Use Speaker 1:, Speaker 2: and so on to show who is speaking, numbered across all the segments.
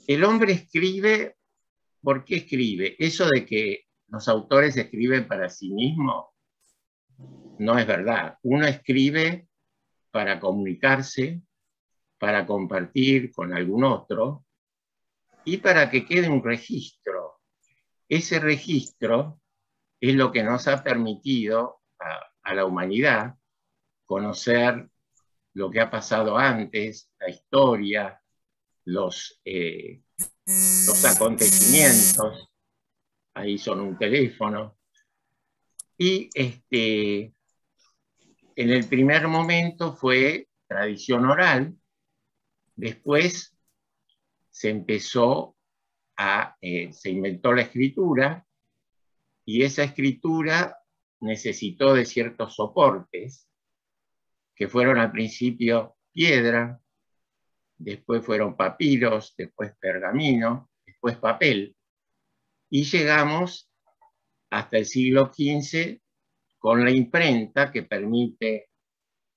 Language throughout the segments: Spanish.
Speaker 1: El hombre escribe, ¿por qué escribe? Eso de que los autores escriben para sí mismos no es verdad. Uno escribe para comunicarse, para compartir con algún otro y para que quede un registro. Ese registro es lo que nos ha permitido a la humanidad conocer lo que ha pasado antes, la historia, los acontecimientos, ahí son un teléfono, y en el primer momento fue tradición oral, después se inventó la escritura, y esa escritura necesitó de ciertos soportes, que fueron al principio piedra, después fueron papiros, después pergamino, después papel, y llegamos hasta el siglo XV con la imprenta que permite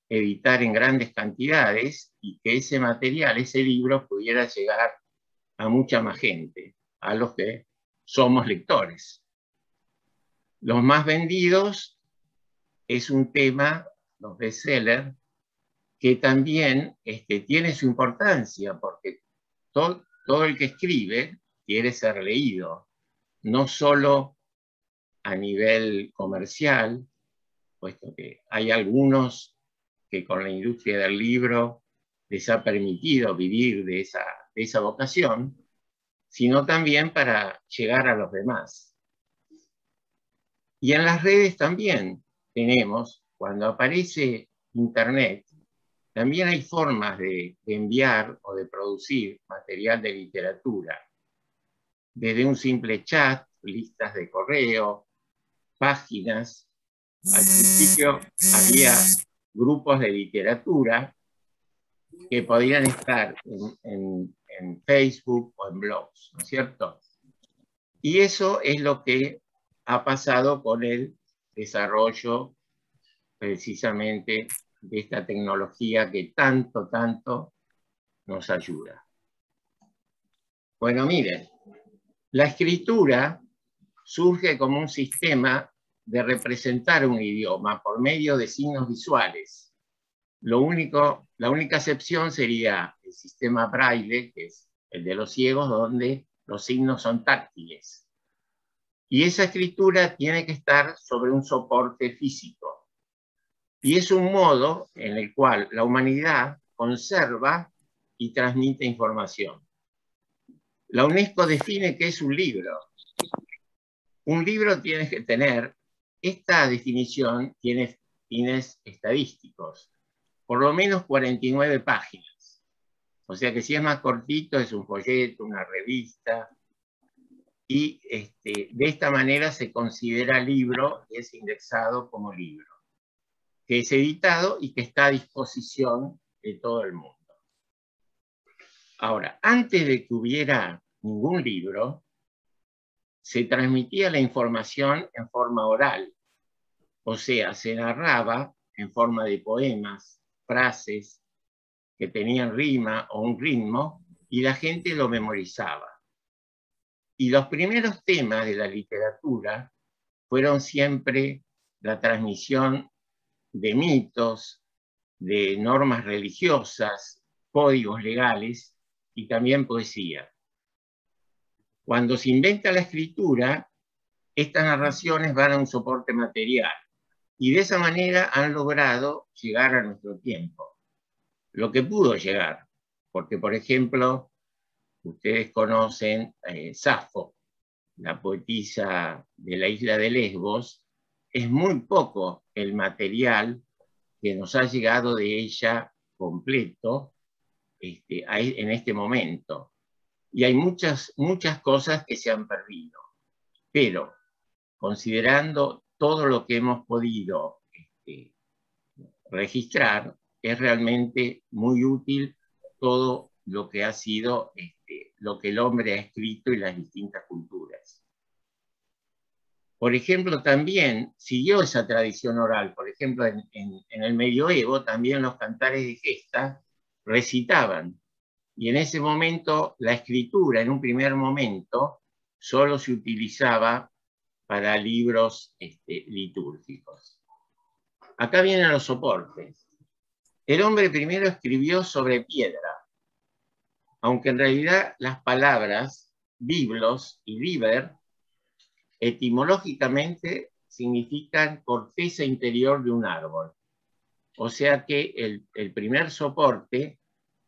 Speaker 1: editar en grandes cantidades y que ese material, ese libro, pudiera llegar a mucha más gente, a los que somos lectores. Los más vendidos es un tema, los bestsellers, que también tiene su importancia, porque todo el que escribe quiere ser leído, no solo a nivel comercial, puesto que hay algunos que con la industria del libro les ha permitido vivir de esa vocación, sino también para llegar a los demás. Y en las redes también tenemos, cuando aparece Internet, también hay formas de enviar o de producir material de literatura, desde un simple chat, listas de correo, páginas. Al principio había grupos de literatura que podían estar en Facebook o en blogs, ¿no es cierto? Y eso es lo que ha pasado con el desarrollo precisamente de esta tecnología que tanto nos ayuda. Bueno, miren, la escritura surge como un sistema de representar un idioma por medio de signos visuales. La única excepción sería el sistema Braille, que es el de los ciegos, donde los signos son táctiles. Y esa escritura tiene que estar sobre un soporte físico. Y es un modo en el cual la humanidad conserva y transmite información. La UNESCO define qué es un libro. Un libro tiene que tener, esta definición tiene fines estadísticos, por lo menos 49 páginas. O sea que si es más cortito es un folleto, una revista, y de esta manera se considera libro y es indexado como libro, que es editado y que está a disposición de todo el mundo. Ahora, antes de que hubiera ningún libro, se transmitía la información en forma oral, o sea, se narraba en forma de poemas, frases que tenían rima o un ritmo, y la gente lo memorizaba. Y los primeros temas de la literatura fueron siempre la transmisión de mitos, de normas religiosas, códigos legales y también poesía. Cuando se inventa la escritura, estas narraciones van a un soporte material y de esa manera han logrado llegar a nuestro tiempo. Lo que pudo llegar, porque por ejemplo, ustedes conocen Safo, la poetisa de la isla de Lesbos, es muy poco el material que nos ha llegado de ella completo en este momento. Y hay muchas cosas que se han perdido. Pero, considerando todo lo que hemos podido registrar, es realmente muy útil todo lo que ha sido, lo que el hombre ha escrito y las distintas culturas. Por ejemplo, también siguió esa tradición oral. Por ejemplo, en el medioevo también los cantares de gesta recitaban Y en ese momento la escritura, en un primer momento, solo se utilizaba para libros litúrgicos. Acá vienen los soportes. El hombre primero escribió sobre piedra, aunque en realidad las palabras biblos y liber etimológicamente significan corteza interior de un árbol. O sea que el primer soporte,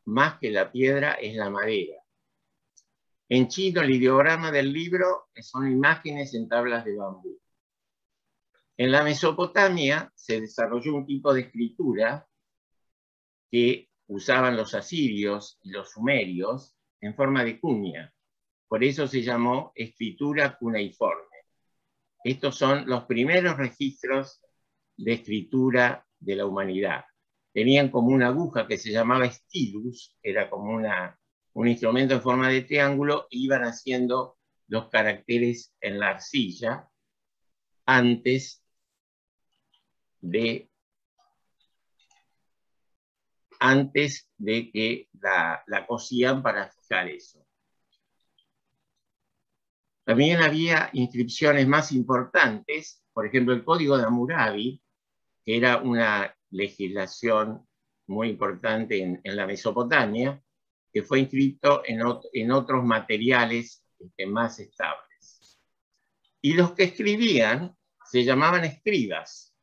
Speaker 1: más que la piedra, es la madera. En chino, el ideograma del libro son imágenes en tablas de bambú. En la Mesopotamia se desarrolló un tipo de escritura que usaban los asirios y los sumerios en forma de cuña. Por eso se llamó escritura cuneiforme. Estos son los primeros registros de escritura de la humanidad. Tenían como una aguja que se llamaba stylus, era como un instrumento en forma de triángulo, e iban haciendo los caracteres en la arcilla antes de que la cosían para fijar eso. También había inscripciones más importantes, por ejemplo, el Código de Hammurabi, que era una legislación muy importante en la Mesopotamia, que fue inscrito en otros materiales más estables. Y los que escribían se llamaban escribas,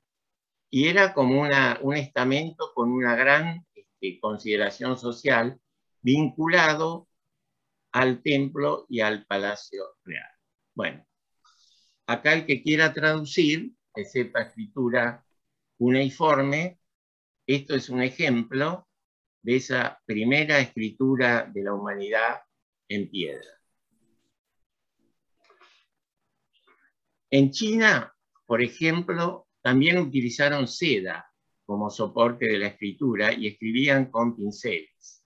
Speaker 1: y era como un estamento con una gran consideración social vinculado al templo y al palacio real. Bueno, acá el que quiera traducir, que sepa escritura cuneiforme, esto es un ejemplo de esa primera escritura de la humanidad en piedra. En China, por ejemplo, también utilizaron seda como soporte de la escritura y escribían con pinceles.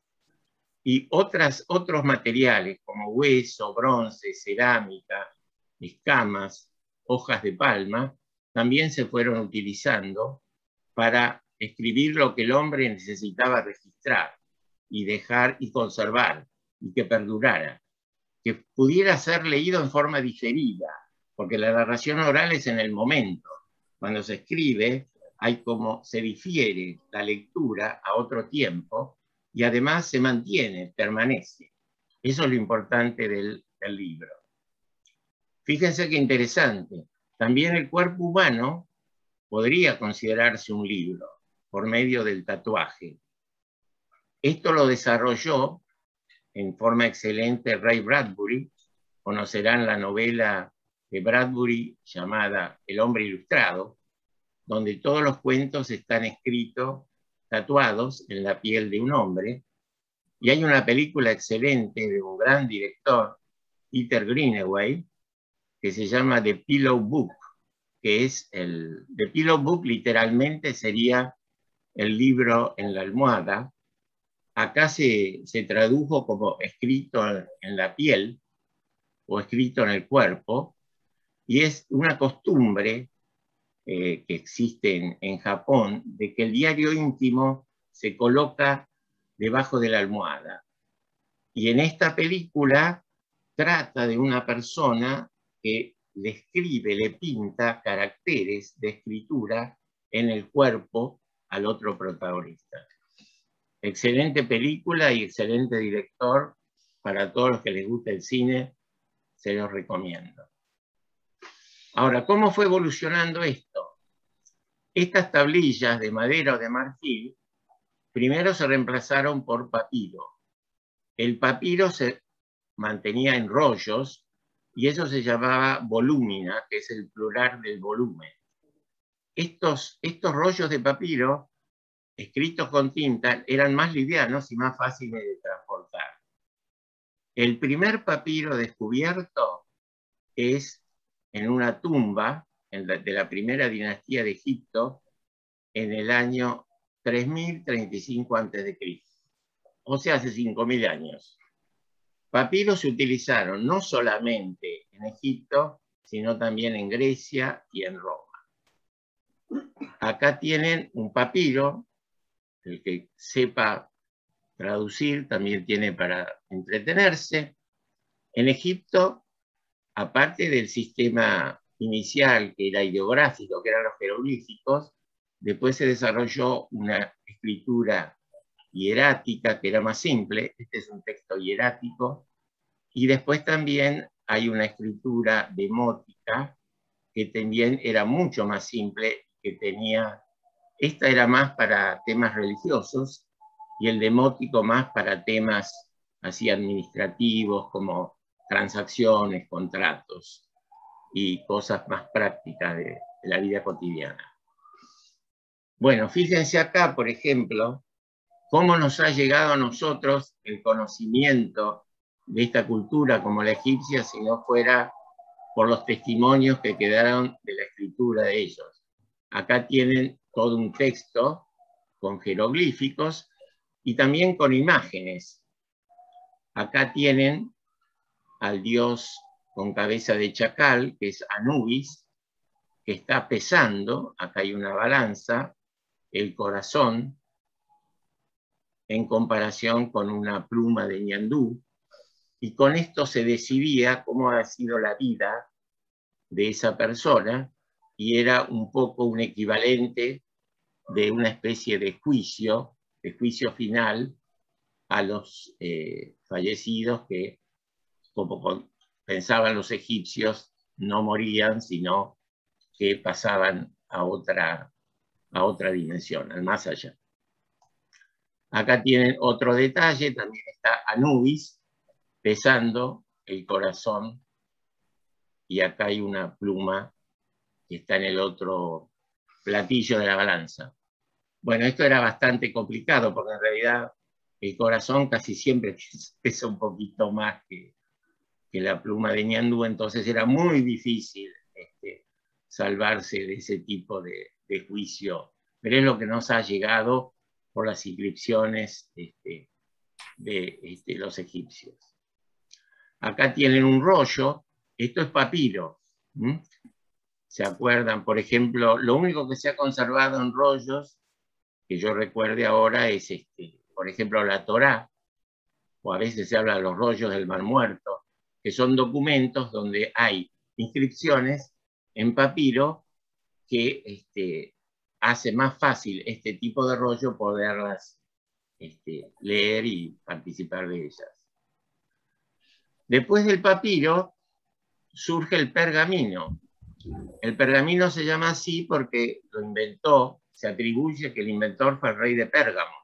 Speaker 1: Y otros materiales como hueso, bronce, cerámica, escamas, hojas de palma, también se fueron utilizando para escribir lo que el hombre necesitaba registrar y dejar y conservar y que perdurara, que pudiera ser leído en forma diferida, porque la narración oral es en el momento. Cuando se escribe, hay como se difiere la lectura a otro tiempo y además se mantiene, permanece. Eso es lo importante del libro. Fíjense qué interesante. También el cuerpo humano podría considerarse un libro por medio del tatuaje. Esto lo desarrolló en forma excelente Ray Bradbury. Conocerán la novela de Bradbury llamada El hombre ilustrado, donde todos los cuentos están escritos, tatuados en la piel de un hombre. Y hay una película excelente de un gran director, Peter Greenaway, que se llama The Pillow Book, que es The Pillow Book literalmente sería el libro en la almohada. Acá se tradujo como escrito en la piel o escrito en el cuerpo, y es una costumbre que existe en Japón de que el diario íntimo se coloca debajo de la almohada. Y en esta película trata de una persona que le escribe, le pinta caracteres de escritura en el cuerpo al otro protagonista. Excelente película y excelente director. Para todos los que les gusta el cine, se los recomiendo. Ahora, ¿cómo fue evolucionando esto? Estas tablillas de madera o de marfil primero se reemplazaron por papiro. El papiro se mantenía en rollos y eso se llamaba volúmina, que es el plural del volumen. Estos rollos de papiro escritos con tinta eran más livianos y más fáciles de transportar. El primer papiro descubierto es en una tumba de la primera dinastía de Egipto en el año 3035 a.C., o sea, hace 5000 años. Papiros se utilizaron no solamente en Egipto, sino también en Grecia y en Roma. Acá tienen un papiro, el que sepa traducir, también tiene para entretenerse. En Egipto, aparte del sistema inicial, que era ideográfico, que eran los jeroglíficos, después se desarrolló una escritura hierática, que era más simple. Este es un texto hierático. Y después también hay una escritura demótica, que también era mucho más simple, que tenía... Esta era más para temas religiosos y el demótico más para temas así administrativos, como transacciones, contratos y cosas más prácticas de la vida cotidiana. Bueno, fíjense acá, por ejemplo, cómo nos ha llegado a nosotros el conocimiento de esta cultura como la egipcia, si no fuera por los testimonios que quedaron de la escritura de ellos. Acá tienen todo un texto con jeroglíficos y también con imágenes. Acá tienen al dios con cabeza de chacal, que es Anubis, que está pesando, acá hay una balanza, el corazón, en comparación con una pluma de ñandú, y con esto se decidía cómo ha sido la vida de esa persona, y era un poco un equivalente de una especie de juicio final a los fallecidos que, como pensaban los egipcios, no morían, sino que pasaban a otra dimensión, al más allá. Acá tienen otro detalle, también está Anubis pesando el corazón, y acá hay una pluma que está en el otro platillo de la balanza. Bueno, esto era bastante complicado porque en realidad el corazón casi siempre pesa un poquito más que la pluma de ñandú, entonces era muy difícil salvarse de ese tipo de juicio, pero es lo que nos ha llegado por las inscripciones de los egipcios. Acá tienen un rollo, esto es papiro. ¿Se acuerdan? Por ejemplo, lo único que se ha conservado en rollos, que yo recuerde ahora, es, por ejemplo, la Torá, o a veces se habla de los rollos del Mar Muerto, que son documentos donde hay inscripciones en papiro que hace más fácil este tipo de rollo poderlas leer y participar de ellas. Después del papiro surge el pergamino. El pergamino se llama así porque lo inventó, se atribuye que el inventor fue el rey de Pérgamo,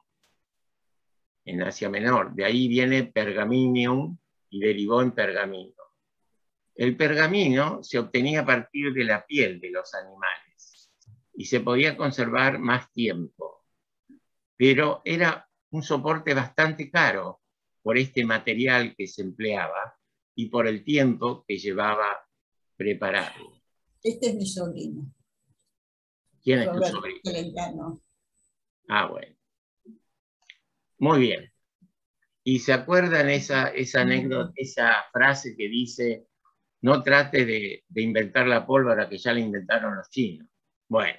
Speaker 1: en Asia Menor. De ahí viene pergaminium y derivó en pergamino. El pergamino se obtenía a partir de la piel de los animales y se podía conservar más tiempo, pero era un soporte bastante caro por este material que se empleaba y por el tiempo que llevaba prepararlo.
Speaker 2: Este es mi sobrino.
Speaker 1: ¿Quién es tu sobrino?
Speaker 2: Celentano.
Speaker 1: Ah, bueno. Muy bien. ¿Y se acuerdan esa anécdota, esa frase que dice: no trate de inventar la pólvora que ya la inventaron los chinos? Bueno,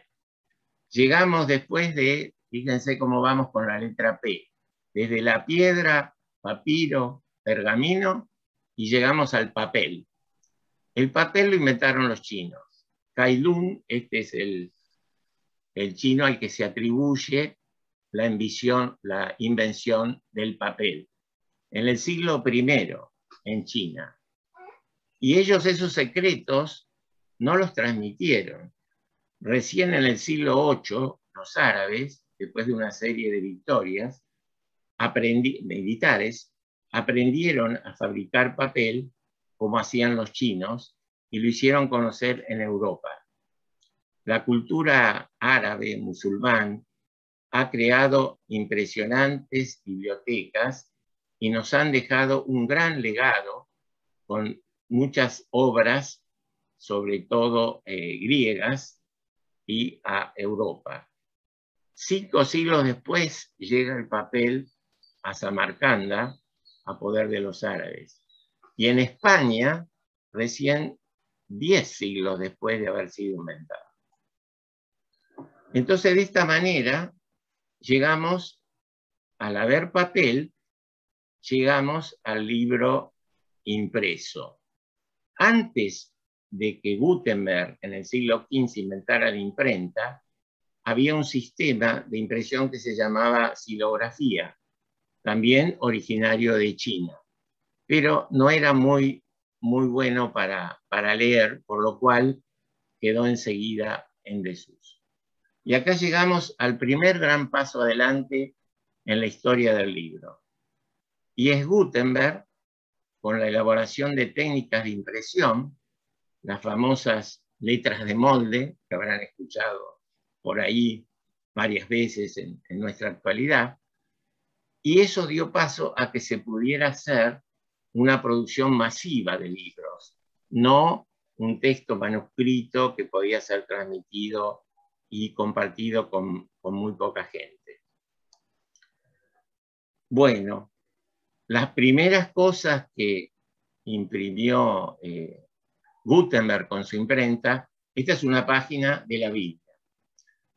Speaker 1: llegamos después de, fíjense cómo vamos con la letra P, desde la piedra, papiro, pergamino, y llegamos al papel. El papel lo inventaron los chinos. Cai Lun, este es el chino al que se atribuye la invención del papel, en el siglo I, en China. Y ellos esos secretos no los transmitieron. Recién en el siglo VIII, los árabes, después de una serie de victorias militares, aprendieron a fabricar papel como hacían los chinos y lo hicieron conocer en Europa. La cultura árabe, musulmán, ha creado impresionantes bibliotecas y nos han dejado un gran legado con muchas obras, sobre todo griegas, y a Europa. 5 siglos después llega el papel a Samarcanda, a poder de los árabes. Y en España, recién 10 siglos después de haber sido inventado. Entonces, de esta manera, llegamos al haber papel, llegamos al libro impreso. Antes de que Gutenberg en el siglo XV inventara la imprenta, había un sistema de impresión que se llamaba xilografía, también originario de China, pero no era muy bueno para leer, por lo cual quedó enseguida en desuso. Y acá llegamos al primer gran paso adelante en la historia del libro. Y es Gutenberg, con la elaboración de técnicas de impresión, las famosas letras de molde, que habrán escuchado por ahí varias veces en nuestra actualidad, y eso dio paso a que se pudiera hacer una producción masiva de libros, no un texto manuscrito que podía ser transmitido y compartido con muy poca gente. Bueno, las primeras cosas que imprimió Gutenberg con su imprenta, esta es una página de la Biblia.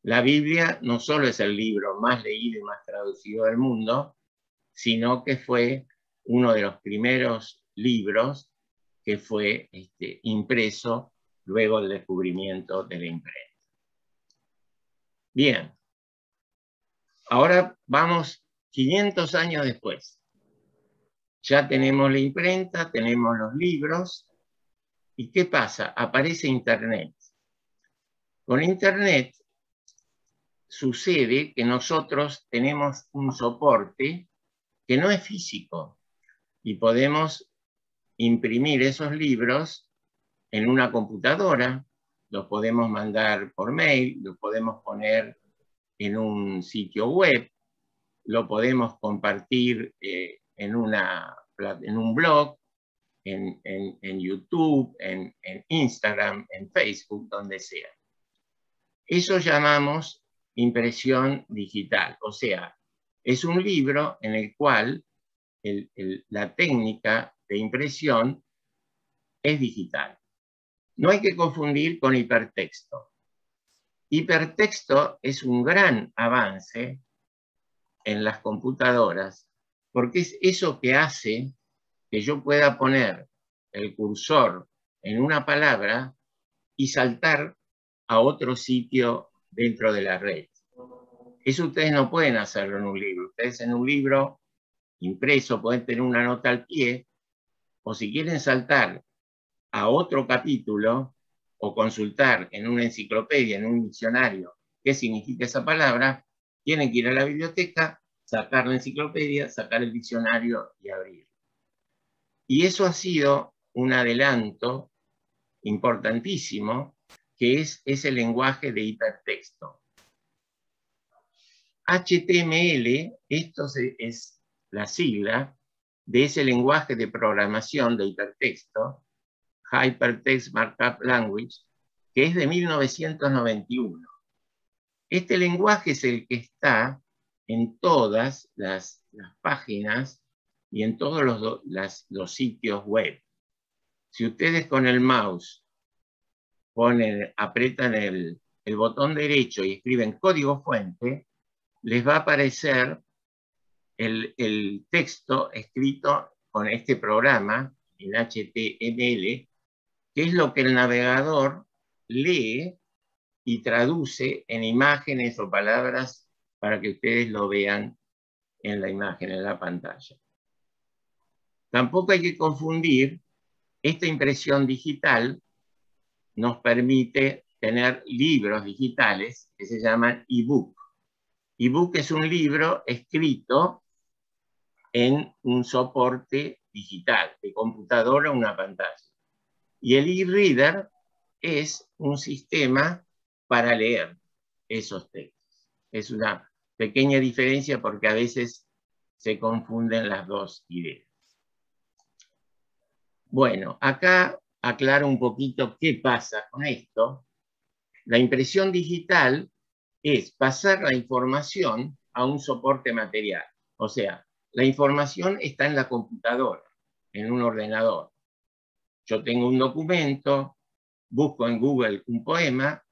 Speaker 1: La Biblia no solo es el libro más leído y más traducido del mundo, sino que fue uno de los primeros libros que fue impreso luego del descubrimiento de la imprenta. Bien, ahora vamos 500 años después. Ya tenemos la imprenta, tenemos los libros, ¿y qué pasa? Aparece Internet. Con Internet sucede que nosotros tenemos un soporte que no es físico y podemos imprimir esos libros en una computadora, los podemos mandar por mail, los podemos poner en un sitio web, lo podemos compartir en un blog, en YouTube, en Instagram, en Facebook, donde sea. Eso llamamos impresión digital, o sea, es un libro en el cual la técnica de impresión es digital. No hay que confundir con hipertexto. Hipertexto es un gran avance en las computadoras porque es eso que hace que yo pueda poner el cursor en una palabra y saltar a otro sitio dentro de la red. Eso ustedes no pueden hacerlo en un libro. Ustedes en un libro impreso pueden tener una nota al pie, o si quieren saltar a otro capítulo o consultar en una enciclopedia, en un diccionario, qué significa esa palabra, tienen que ir a la biblioteca, sacar la enciclopedia, sacar el diccionario y abrir. Y eso ha sido un adelanto importantísimo, que es ese lenguaje de hipertexto. HTML, esto es la sigla de ese lenguaje de programación de hipertexto, Hypertext Markup Language, que es de 1991. Este lenguaje es el que está en todas las páginas y en todos los sitios web. Si ustedes con el mouse apretan el botón derecho y escriben código fuente, les va a aparecer el texto escrito con este programa en HTML, que es lo que el navegador lee y traduce en imágenes o palabras para que ustedes lo vean en la imagen, en la pantalla. Tampoco hay que confundir, esta impresión digital nos permite tener libros digitales que se llaman ebook. Ebook es un libro escrito en un soporte digital, de computadora o una pantalla. Y el e-reader es un sistema para leer esos textos. Es una pequeña diferencia porque a veces se confunden las dos ideas. Bueno, acá aclaro un poquito qué pasa con esto. La impresión digital es pasar la información a un soporte material. O sea, la información está en la computadora, en un ordenador. Yo tengo un documento, busco en Google un poema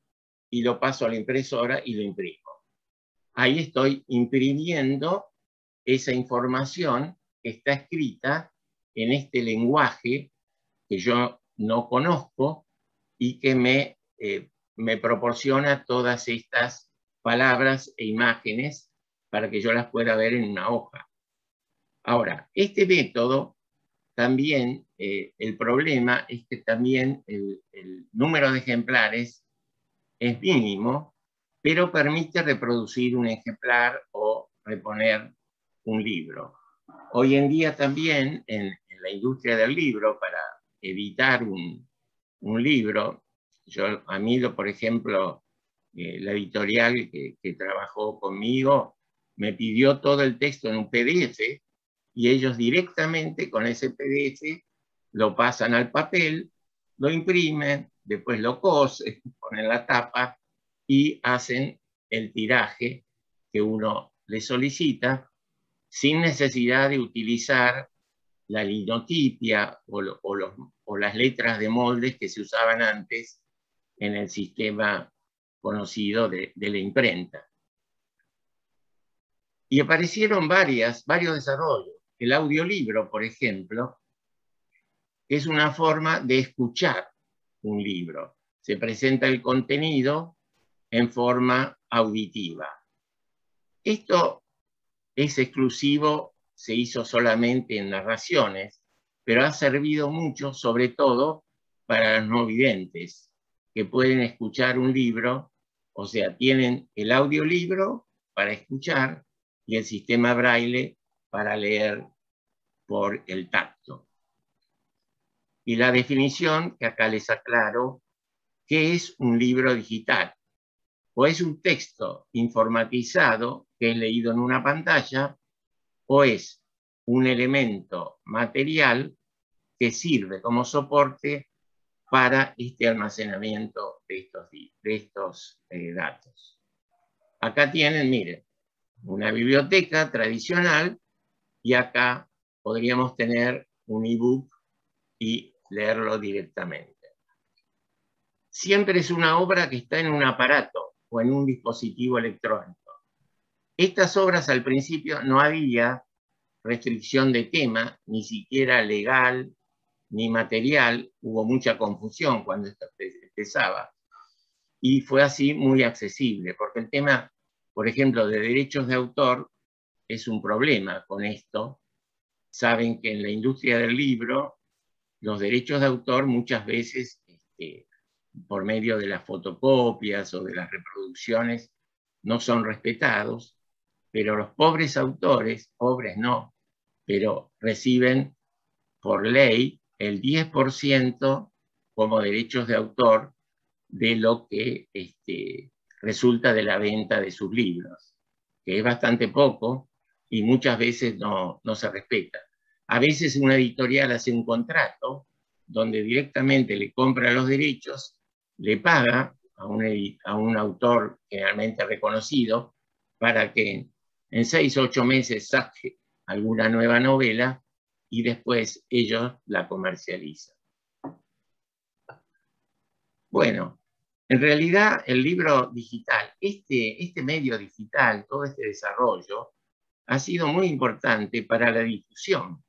Speaker 1: y lo paso a la impresora y lo imprimo. Ahí estoy imprimiendo esa información que está escrita en este lenguaje que yo no conozco y que me proporciona todas estas palabras e imágenes para que yo las pueda ver en una hoja. Ahora, este método también, el problema es que también el número de ejemplares es mínimo, pero permite reproducir un ejemplar o reponer un libro. Hoy en día también en la industria del libro, para editar un libro, a mí, por ejemplo, la editorial que trabajó conmigo me pidió todo el texto en un PDF y ellos directamente con ese PDF lo pasan al papel, lo imprimen, después lo cosen, ponen la tapa y hacen el tiraje que uno le solicita sin necesidad de utilizar la linotipia o las letras de moldes que se usaban antes en el sistema conocido de la imprenta. Y aparecieron varios desarrollos. El audiolibro, por ejemplo, es una forma de escuchar un libro. Se presenta el contenido en forma auditiva. Esto es exclusivo, se hizo solamente en narraciones, pero ha servido mucho, sobre todo para los no videntes, que pueden escuchar un libro, o sea, tienen el audiolibro para escuchar y el sistema braille para leer por el tacto. Y la definición, que acá les aclaro, ¿qué es un libro digital? O es un texto informatizado que es leído en una pantalla, o es un elemento material que sirve como soporte para este almacenamiento de estos datos. Acá tienen, miren, una biblioteca tradicional y acá podríamos tener un ebook y leerlo directamente. Siempre es una obra que está en un aparato o en un dispositivo electrónico. Estas obras al principio no había restricción de tema, ni siquiera legal ni material, hubo mucha confusión cuando esto empezaba, y fue así muy accesible, porque el tema, por ejemplo, de derechos de autor es un problema con esto. Saben que en la industria del libro los derechos de autor muchas veces, por medio de las fotocopias o de las reproducciones, no son respetados, pero los pobres autores, pobres no, pero reciben por ley el 10% como derechos de autor de lo que resulta de la venta de sus libros, que es bastante poco y muchas veces no se respeta. A veces una editorial hace un contrato donde directamente le compra los derechos, le paga a un autor generalmente reconocido para que en 6 o 8 meses saque alguna nueva novela y después ellos la comercializan. Bueno, en realidad el libro digital, este medio digital, todo este desarrollo, ha sido muy importante para la difusión,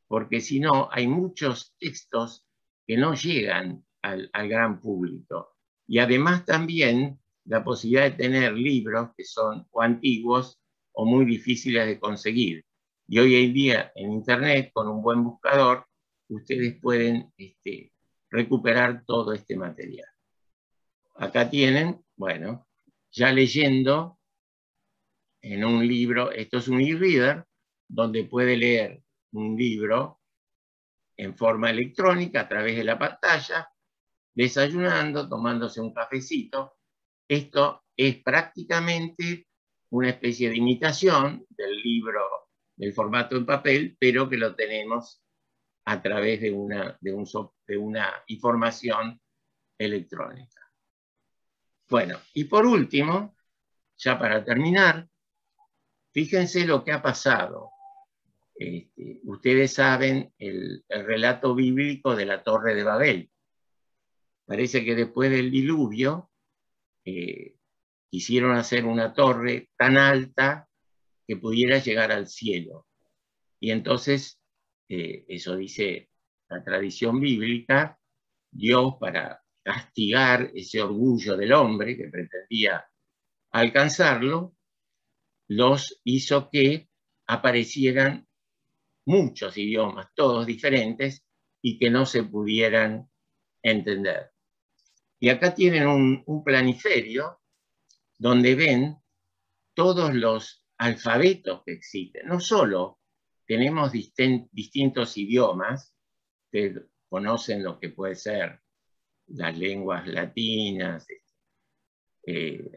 Speaker 1: porque si no, hay muchos textos que no llegan al gran público. Y además también la posibilidad de tener libros que son o antiguos o muy difíciles de conseguir. Y hoy en día en Internet, con un buen buscador, ustedes pueden recuperar todo este material. Acá tienen, bueno, ya leyendo en un libro, esto es un e-reader, donde puede leer un libro en forma electrónica a través de la pantalla, desayunando, tomándose un cafecito. Esto es prácticamente una especie de imitación del libro, del formato en papel, pero que lo tenemos a través de una información electrónica. Bueno, y por último, ya para terminar, fíjense lo que ha pasado. Ustedes saben el relato bíblico de la Torre de Babel. Parece que después del diluvio quisieron hacer una torre tan alta que pudiera llegar al cielo. Y entonces, eso dice la tradición bíblica, Dios, para castigar ese orgullo del hombre que pretendía alcanzarlo, los hizo que aparecieran muchos idiomas, todos diferentes, y que no se pudieran entender. Y acá tienen un planiferio donde ven todos los alfabetos que existen. No solo tenemos distintos idiomas, que conocen lo que puede ser las lenguas latinas,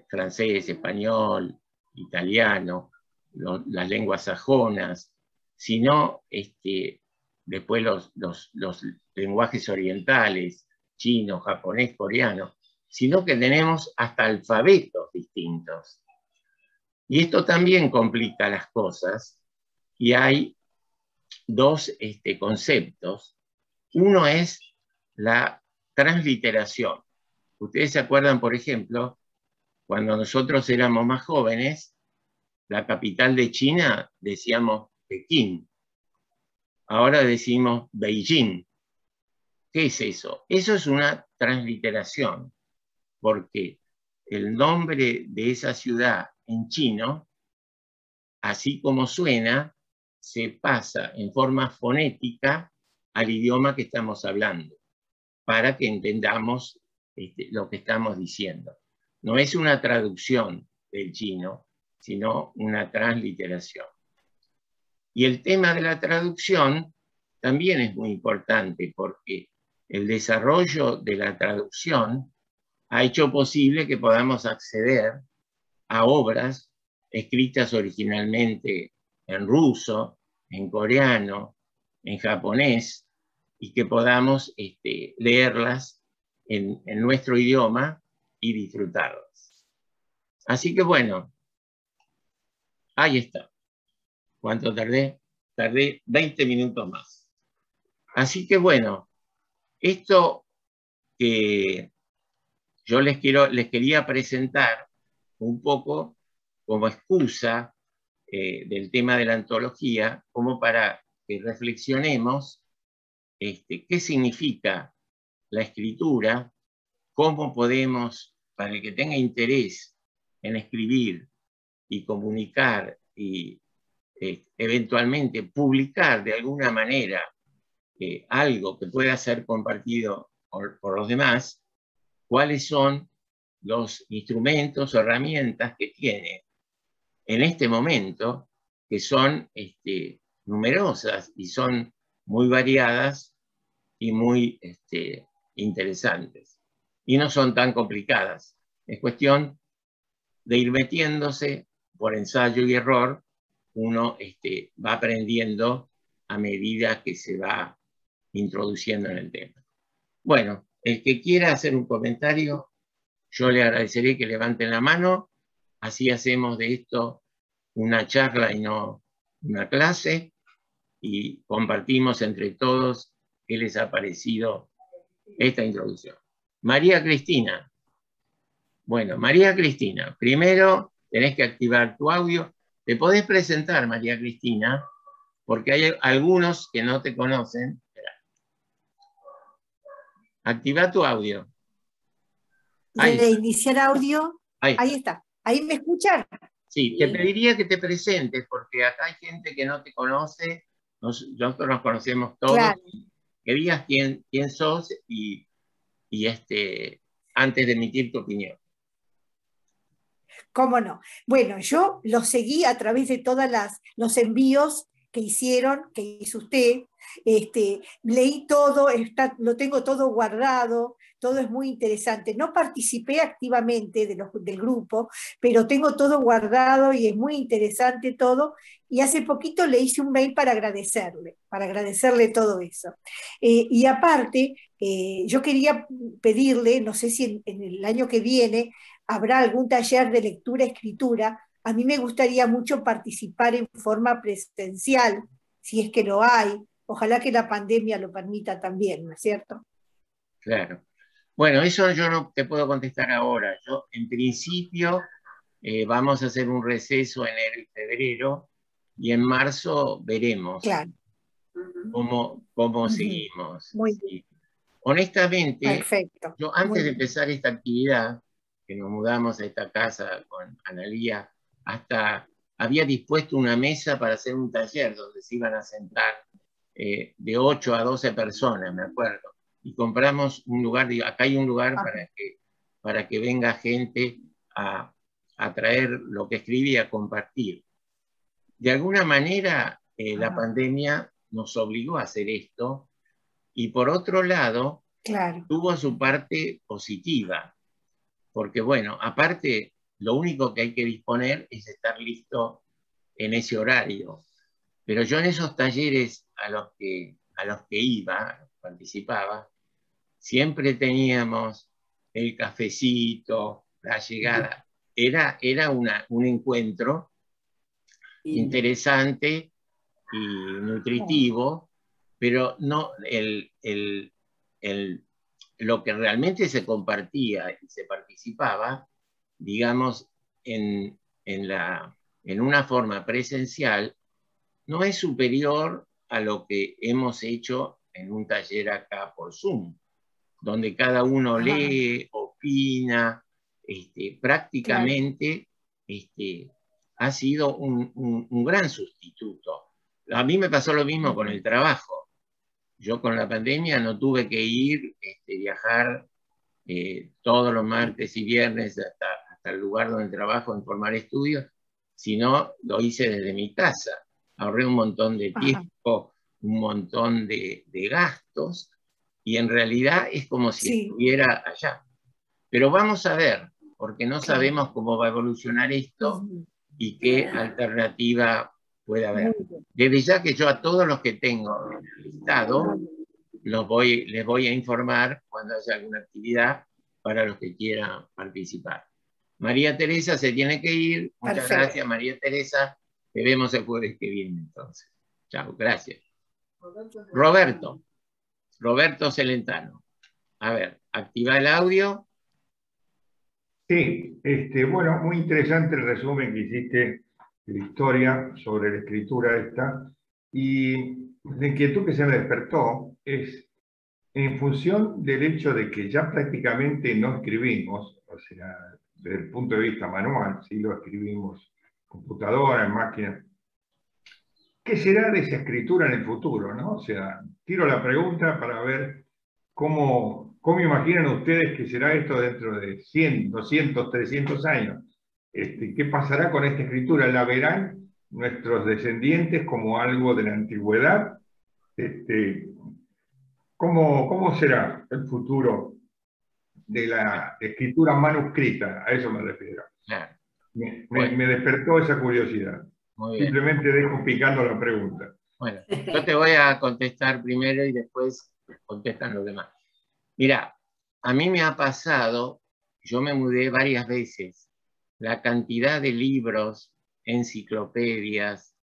Speaker 1: francés, español, italiano, las lenguas sajonas, sino después los lenguajes orientales, chino, japonés, coreano, sino que tenemos hasta alfabetos distintos. Y esto también complica las cosas, y hay dos conceptos. Uno es la transliteración. Ustedes se acuerdan, por ejemplo, cuando nosotros éramos más jóvenes, la capital de China decíamos Pekín. Ahora decimos Beijing. ¿Qué es eso? Eso es una transliteración, porque el nombre de esa ciudad en chino, así como suena, se pasa en forma fonética al idioma que estamos hablando, para que entendamos lo que estamos diciendo. No es una traducción del chino, sino una transliteración. Y el tema de la traducción también es muy importante, porque el desarrollo de la traducción ha hecho posible que podamos acceder a obras escritas originalmente en ruso, en coreano, en japonés, y que podamos leerlas en nuestro idioma y disfrutarlas. Así que bueno, ahí está. ¿Cuánto tardé? Tardé 20 minutos más. Así que bueno, esto que yo les quería presentar un poco como excusa del tema de la antología, como para que reflexionemos qué significa la escritura, cómo podemos, para el que tenga interés en escribir y comunicar y eventualmente publicar de alguna manera algo que pueda ser compartido por los demás, cuáles son los instrumentos o herramientas que tiene en este momento, que son numerosas y son muy variadas y muy interesantes. Y no son tan complicadas. Es cuestión de ir metiéndose por ensayo y error. Uno va aprendiendo a medida que se va introduciendo en el tema. Bueno, el que quiera hacer un comentario, yo le agradeceré que levanten la mano, así hacemos de esto una charla y no una clase, y compartimos entre todos qué les ha parecido esta introducción. María Cristina. Bueno, María Cristina, primero tenés que activar tu audio. Te podés presentar, María Cristina, porque hay algunos que no te conocen. Activa tu audio.
Speaker 2: Reiniciar audio.
Speaker 1: Ahí
Speaker 2: Ahí está. ¿Ahí me escuchan?
Speaker 1: Sí, te pediría que te presentes, porque acá hay gente que no te conoce, nosotros nos conocemos todos,
Speaker 2: Claro.
Speaker 1: que digas quién sos y antes de emitir tu opinión.
Speaker 2: ¿Cómo no? Bueno, yo lo seguí a través de todos los envíos que hicieron, que hizo usted. Leí todo, lo tengo todo guardado, todo es muy interesante. No participé activamente del grupo, pero tengo todo guardado y es muy interesante todo. Y hace poquito le hice un mail para agradecerle todo eso. Y aparte, yo quería pedirle, no sé si en el año que viene, habrá algún taller de lectura-escritura. A mí me gustaría mucho participar en forma presencial, si es que lo hay. Ojalá que la pandemia lo permita también, ¿no es cierto?
Speaker 1: Claro. Bueno, eso yo no te puedo contestar ahora. Yo, en principio, Vamos a hacer un receso enero y febrero, y en marzo veremos
Speaker 2: Claro.
Speaker 1: cómo seguimos.
Speaker 2: Muy
Speaker 1: ¿sí?
Speaker 2: bien.
Speaker 1: Honestamente,
Speaker 2: Perfecto.
Speaker 1: yo
Speaker 2: Muy
Speaker 1: antes de
Speaker 2: bien.
Speaker 1: empezar esta actividad, que nos mudamos a esta casa con Analía, hasta había dispuesto una mesa para hacer un taller donde se iban a sentar de 8 a 12 personas, me acuerdo. Y compramos un lugar, acá hay un lugar para que venga gente a traer lo que escribí y a compartir. De alguna manera, la pandemia nos obligó a hacer esto, y por otro lado,
Speaker 2: Claro.
Speaker 1: tuvo su parte positiva, porque bueno, aparte, lo único que hay que disponer es estar listo en ese horario. Pero yo en esos talleres a los que iba, participaba, siempre teníamos el cafecito, la llegada. Era un encuentro interesante y nutritivo, pero no lo que realmente se compartía y se participaba, digamos, en una forma presencial, no es superior a lo que hemos hecho en un taller acá por Zoom, donde cada uno lee, opina,
Speaker 2: Claro.
Speaker 1: prácticamente ha sido un gran sustituto. A mí me pasó lo mismo con el trabajo. Yo con la pandemia no tuve que ir, viajar todos los martes y viernes hasta el lugar donde trabajo en formar estudios, sino lo hice desde mi casa. Ahorré un montón de tiempo, un montón de gastos, y en realidad es como si estuviera allá. Pero vamos a ver, porque no sabemos cómo va a evolucionar esto y qué alternativa puede haber. Desde ya que yo a todos los que tengo en el listado les voy a informar cuando haya alguna actividad para los que quieran participar. María Teresa se tiene que ir. Muchas gracias, María Teresa. Te vemos el jueves que viene entonces. Chao, gracias. Roberto Celentano. A ver, activa el audio.
Speaker 3: Sí, bueno, muy interesante el resumen que hiciste de la historia sobre la escritura esta. Y la inquietud que se me despertó es en función del hecho de que ya prácticamente no escribimos, o sea, desde el punto de vista manual, sí lo escribimos en computadora, en máquina. ¿Qué será de esa escritura en el futuro, no? O sea, tiro la pregunta para ver cómo imaginan ustedes que será esto dentro de 100, 200, 300 años. ¿Qué pasará con esta escritura? ¿La verán nuestros descendientes como algo de la antigüedad? ¿Cómo será el futuro de la escritura manuscrita? A eso me refiero.
Speaker 1: Claro.
Speaker 3: Me despertó esa curiosidad.
Speaker 1: Muy bien.
Speaker 3: Simplemente dejo picando la pregunta.
Speaker 1: Bueno, yo te voy a contestar primero y después contestan los demás. Mira, a mí me ha pasado, yo me mudé varias veces, la cantidad de libros, enciclopedias,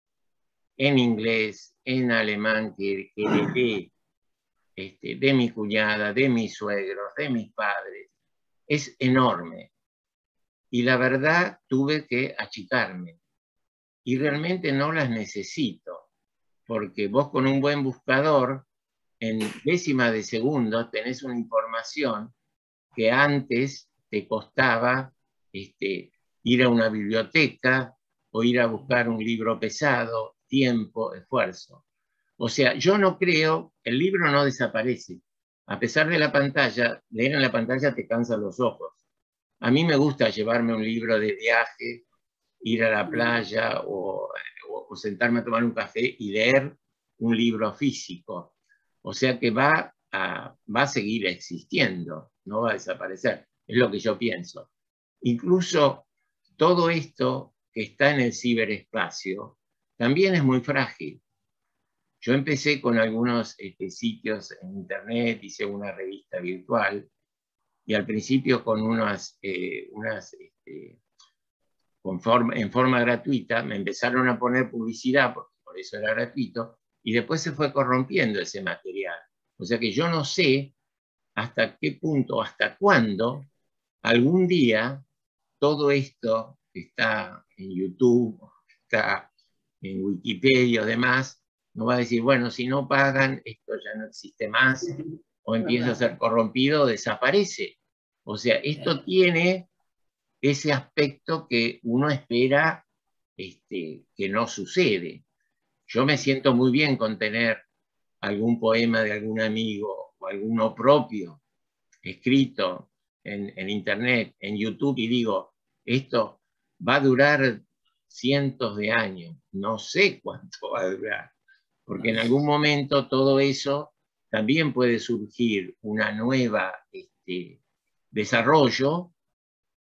Speaker 1: en inglés, en alemán, que heredé de mi cuñada, de mis suegros, de mis padres, es enorme. Y la verdad, tuve que achicarme. Y realmente no las necesito, porque vos con un buen buscador, en décimas de segundo, tenés una información que antes te costaba ir a una biblioteca o ir a buscar un libro pesado, tiempo, esfuerzo. O sea, yo no creo, el libro no desaparece. A pesar de la pantalla, leer en la pantalla te cansa los ojos. A mí me gusta llevarme un libro de viaje, ir a la playa o sentarme a tomar un café y leer un libro físico. O sea que va a seguir existiendo, no va a desaparecer. Es lo que yo pienso. Incluso todo esto que está en el ciberespacio también es muy frágil. Yo empecé con algunos sitios en internet, hice una revista virtual, y al principio con en forma gratuita, me empezaron a poner publicidad, porque por eso era gratuito, y después se fue corrompiendo ese material. O sea que yo no sé hasta qué punto, hasta cuándo, algún día, todo esto está en YouTube, está en Wikipedia o demás, no va a decir, bueno, si no pagan, esto ya no existe más, o empieza a ser corrompido, o desaparece. O sea, esto tiene ese aspecto que uno espera que no sucede. Yo me siento muy bien con tener algún poema de algún amigo o alguno propio escrito en Internet, en YouTube, y digo, esto va a durar cientos de años, no sé cuánto va a durar, porque en algún momento todo eso también puede surgir una nueva desarrollo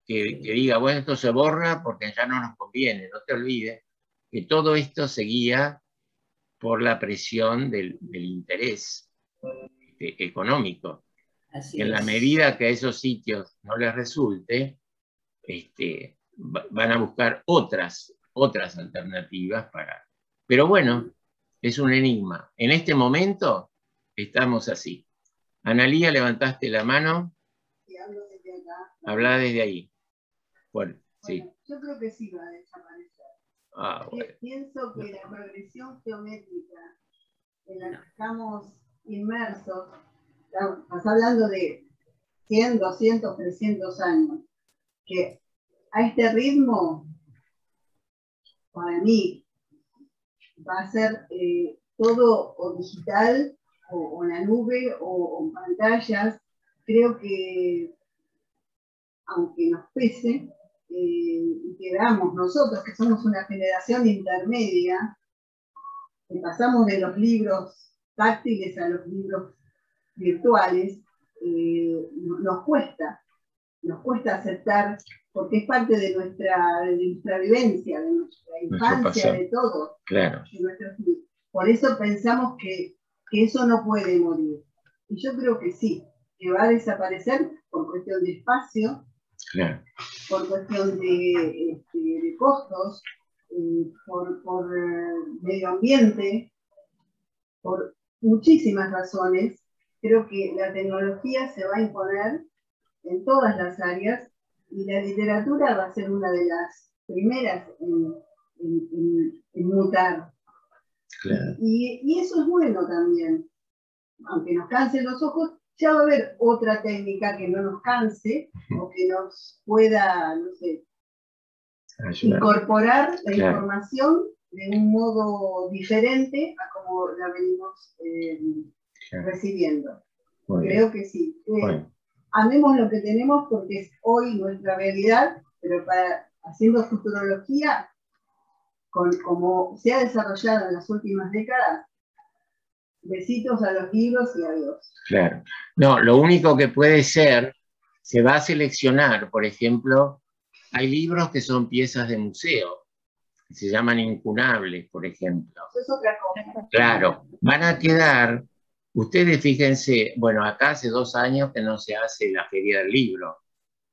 Speaker 1: que diga, bueno, esto se borra porque ya no nos conviene. No te olvides que todo esto seguía por la presión del interés económico.
Speaker 4: Así
Speaker 1: En la
Speaker 4: es.
Speaker 1: medida que a esos sitios no les resulte, van a buscar otras alternativas para... Pero bueno, es un enigma. En este momento estamos así. Analía, levantaste la mano.
Speaker 5: Sí, hablo desde acá.
Speaker 1: Habla desde ahí. Bueno, sí.
Speaker 5: Bueno, yo creo que sí va a desaparecer.
Speaker 1: Bueno.
Speaker 5: Pienso que la progresión geométrica en la que estamos inmersos, estás hablando de 100, 200, 300 años, que a este ritmo, para mí, va a ser todo o digital, o en la nube, o en pantallas. Creo que, aunque nos pese, y que veamos nosotros, que somos una generación intermedia, que pasamos de los libros táctiles a los libros virtuales, nos cuesta aceptar, porque es parte de nuestra vivencia, de nuestra infancia, de todo.
Speaker 1: Claro.
Speaker 5: Por eso pensamos que eso no puede morir. Y yo creo que sí, que va a desaparecer por cuestión de espacio,
Speaker 1: claro,
Speaker 5: por cuestión de costos, por medio ambiente, por muchísimas razones. Creo que la tecnología se va a imponer en todas las áreas y la literatura va a ser una de las primeras en mutar.
Speaker 1: claro.
Speaker 5: Y eso es bueno también. Aunque nos cansen los ojos, ya va a haber otra técnica que no nos canse o que nos pueda, no sé, incorporar la información de un modo diferente a como la venimos recibiendo. Creo que sí. Amemos lo que tenemos porque es hoy nuestra realidad, pero haciendo futurología, como se ha desarrollado en las últimas décadas, besitos a los libros y adiós.
Speaker 1: Claro. No, lo único que puede ser, se va a seleccionar, por ejemplo, hay libros que son piezas de museo, que se llaman incunables, por ejemplo.
Speaker 5: Eso es otra cosa.
Speaker 1: Claro, van a quedar, ustedes fíjense, bueno, acá hace 2 años que no se hace la Feria del Libro.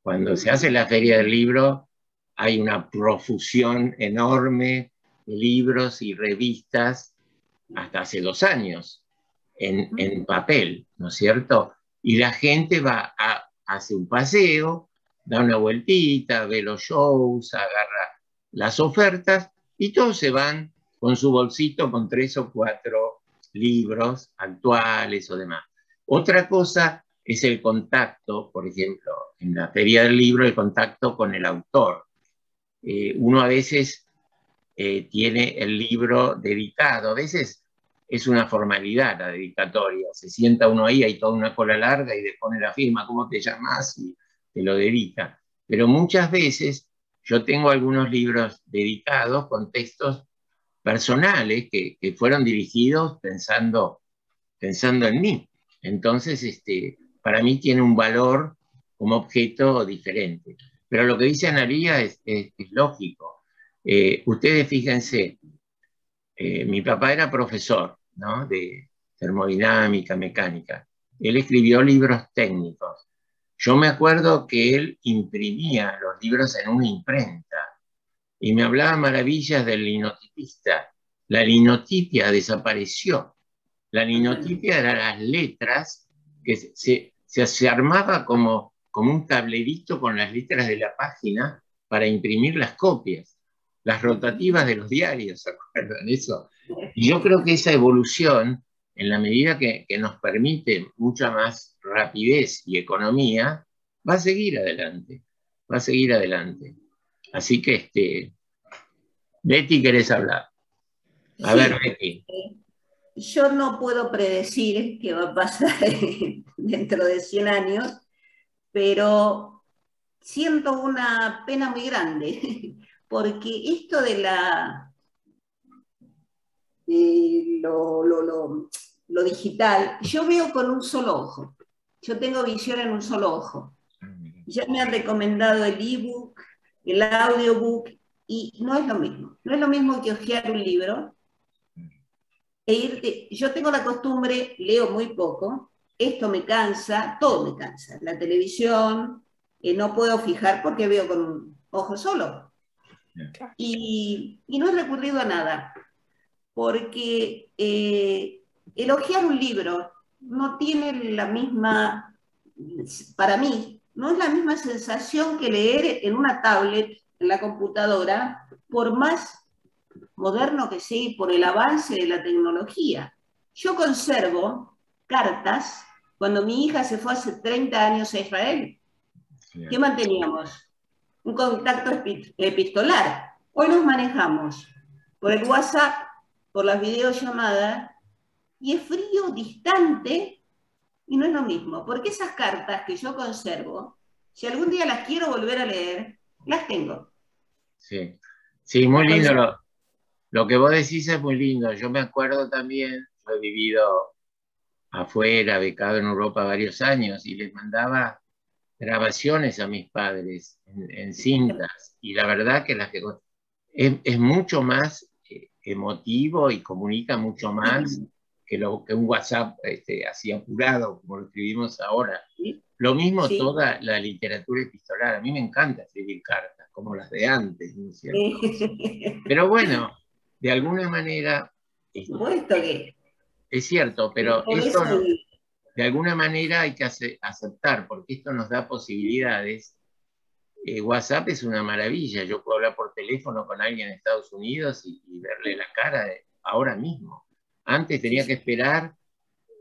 Speaker 1: Cuando se hace la Feria del Libro, hay una profusión enorme de libros y revistas, hasta hace 2 años, en papel, ¿no es cierto? Y la gente hace un paseo, da una vueltita, ve los shows, agarra las ofertas, y todos se van con su bolsito con 3 o 4 libros actuales o demás. Otra cosa es el contacto, por ejemplo, en la Feria del Libro, el contacto con el autor. Uno a veces tiene el libro dedicado, a veces es una formalidad la dedicatoria, se sienta uno ahí, hay toda una cola larga y le pone la firma, ¿cómo te llamas? Y te lo dedica. Pero muchas veces yo tengo algunos libros dedicados con textos personales que fueron dirigidos pensando en mí. Entonces, para mí tiene un valor como objeto diferente. Pero lo que dice Analía es lógico. Ustedes fíjense, mi papá era profesor, ¿no?, de termodinámica, mecánica. Él escribió libros técnicos. Yo me acuerdo que él imprimía los libros en una imprenta y me hablaba maravillas del linotipista. La linotipia desapareció. La linotipia eran las letras que se armaba como un tablerito con las letras de la página para imprimir las copias, las rotativas de los diarios, ¿se acuerdan eso? Y yo creo que esa evolución, en la medida que nos permite mucha más rapidez y economía, va a seguir adelante, va a seguir adelante. Así que, Betty, ¿querés hablar? A
Speaker 4: Sí,
Speaker 1: ver, Betty.
Speaker 4: yo no puedo predecir qué va a pasar dentro de 100 años, pero siento una pena muy grande, porque esto de lo digital, yo veo con un solo ojo. Yo tengo visión en un solo ojo. Ya me han recomendado el ebook, el audiobook, y no es lo mismo. No es lo mismo que hojear un libro e irte. Yo tengo la costumbre, leo muy poco, esto me cansa, todo me cansa. La televisión, no puedo fijar porque veo con un ojo solo. Y no he recurrido a nada, porque el hojear un libro no tiene la misma, para mí, no es la misma sensación que leer en una tablet, en la computadora, por más moderno que sea y por el avance de la tecnología. Yo conservo cartas cuando mi hija se fue hace 30 años a Israel. ¿Qué manteníamos? Un contacto epistolar. Hoy nos manejamos por el WhatsApp, por las videollamadas, y es frío, distante, y no es lo mismo, porque esas cartas que yo conservo, si algún día las quiero volver a leer, las tengo.
Speaker 1: Sí, sí, muy lindo. Lo que vos decís es muy lindo. Yo me acuerdo también, yo he vivido afuera, becado en Europa varios años, y les mandaba grabaciones a mis padres en cintas, y la verdad que es mucho más emotivo y comunica mucho más que un WhatsApp así apurado, como lo escribimos ahora. Lo mismo
Speaker 4: Sí.
Speaker 1: toda la literatura epistolar. A mí me encanta escribir cartas, como las de antes, ¿no es cierto? Pero bueno, de alguna manera,
Speaker 4: Supuesto que.
Speaker 1: es cierto, pero
Speaker 4: Por
Speaker 1: esto
Speaker 4: eso
Speaker 1: de alguna manera hay que aceptar, porque esto nos da posibilidades. WhatsApp es una maravilla. Yo puedo hablar por teléfono con alguien en Estados Unidos y verle la cara ahora mismo. Antes tenía que esperar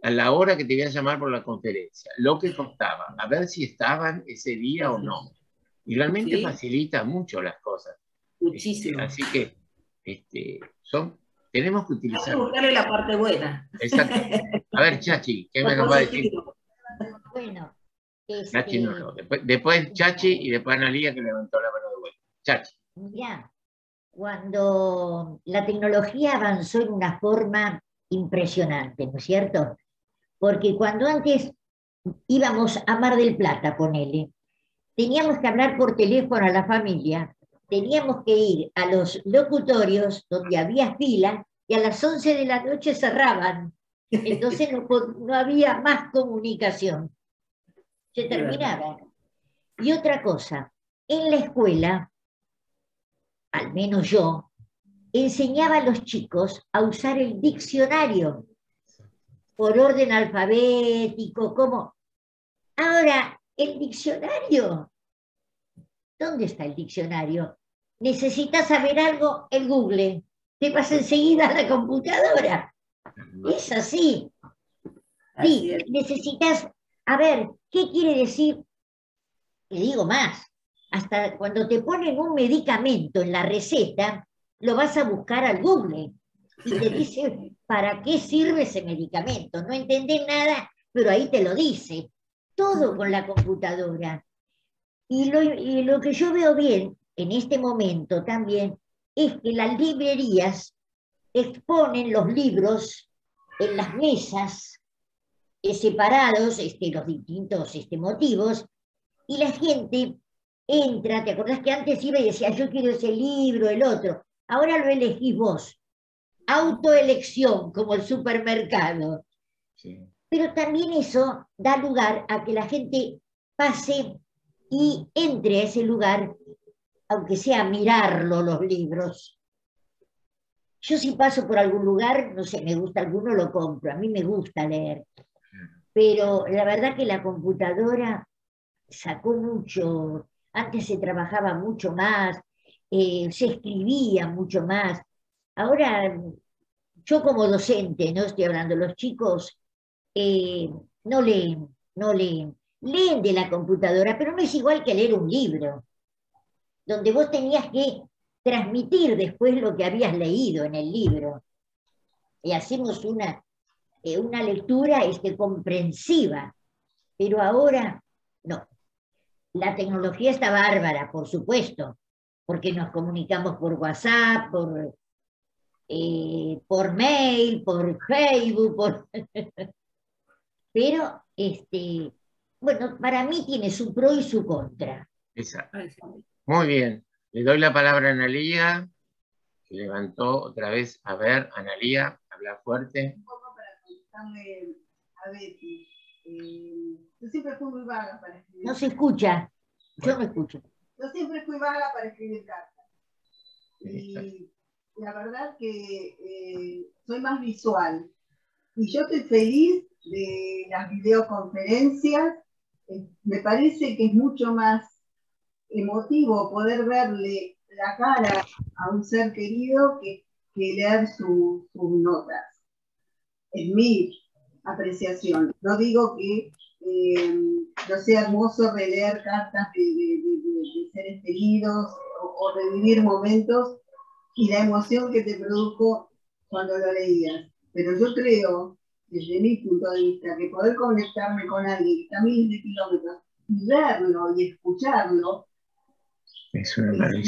Speaker 1: a la hora que te iba a llamar por la conferencia, lo que costaba, a ver si estaban ese día o no. Y realmente facilita mucho las cosas.
Speaker 4: Muchísimo.
Speaker 1: Así que tenemos que
Speaker 4: Hay que
Speaker 1: utilizarlo.
Speaker 4: buscarle la parte buena.
Speaker 1: Exacto. A ver, Chachi, ¿qué me nos va a decir?
Speaker 6: Bueno,
Speaker 1: Chachi no. Después Chachi y después Analía, que levantó la mano de vuelta. Chachi.
Speaker 6: mirá, cuando la tecnología avanzó en una forma impresionante, ¿no es cierto? Porque cuando antes íbamos a Mar del Plata, ponele, teníamos que hablar por teléfono a la familia, teníamos que ir a los locutorios donde había fila y a las 11 de la noche cerraban. Entonces no había más comunicación. Se terminaba. Y otra cosa, en la escuela, al menos yo, enseñaba a los chicos a usar el diccionario por orden alfabético, como. Ahora, el diccionario, ¿dónde está el diccionario? Necesitas saber algo, el Google, te vas enseguida a la computadora. Es así. Sí, necesitas, a ver, ¿qué quiere decir? Te digo más, hasta cuando te ponen un medicamento en la receta, lo vas a buscar al Google y te dice para qué sirve ese medicamento. No entendés nada, pero ahí te lo dice. Todo con la computadora. Y lo que yo veo bien en este momento también es que las librerías exponen los libros en las mesas separados, los distintos motivos, y la gente entra. ¿Te acordás que antes iba y decía, yo quiero ese libro, el otro? Ahora lo elegís vos. Autoelección, como el supermercado. Sí. Pero también eso da lugar a que la gente pase y entre a ese lugar, aunque sea a mirarlo, los libros. Yo si paso por algún lugar, no sé, me gusta alguno, lo compro. A mí me gusta leer. Pero la verdad que la computadora sacó mucho. Antes se trabajaba mucho más, se escribía mucho más. Ahora, yo como docente, no estoy hablando, los chicos no leen, no leen. Leen de la computadora, pero no es igual que leer un libro, donde vos tenías que transmitir después lo que habías leído en el libro. Y hacemos una lectura comprensiva, pero ahora no. La tecnología está bárbara, por supuesto, porque nos comunicamos por WhatsApp, por mail, por Facebook, pero bueno, para mí tiene su pro y su contra.
Speaker 1: Exacto. Muy bien. Le doy la palabra a Analía, que levantó otra vez. A ver, Analía, habla fuerte.
Speaker 5: Un poco para contestarle a Betty. Yo siempre fui muy vaga para escribir.
Speaker 6: No se escucha. Yo no escucho.
Speaker 5: Yo siempre fui vaga para escribir cartas. Y la verdad que soy más visual. Y yo estoy feliz de las videoconferencias. Me parece que es mucho más emotivo poder verle la cara a un ser querido que leer sus notas. Es mi apreciación. No digo que no sea hermoso releer cartas de seres queridos o revivir momentos y la emoción que te produjo cuando lo leías. Pero yo creo, desde mi punto de vista, que poder conectarme con alguien que está a miles de kilómetros y verlo y escucharlo
Speaker 1: es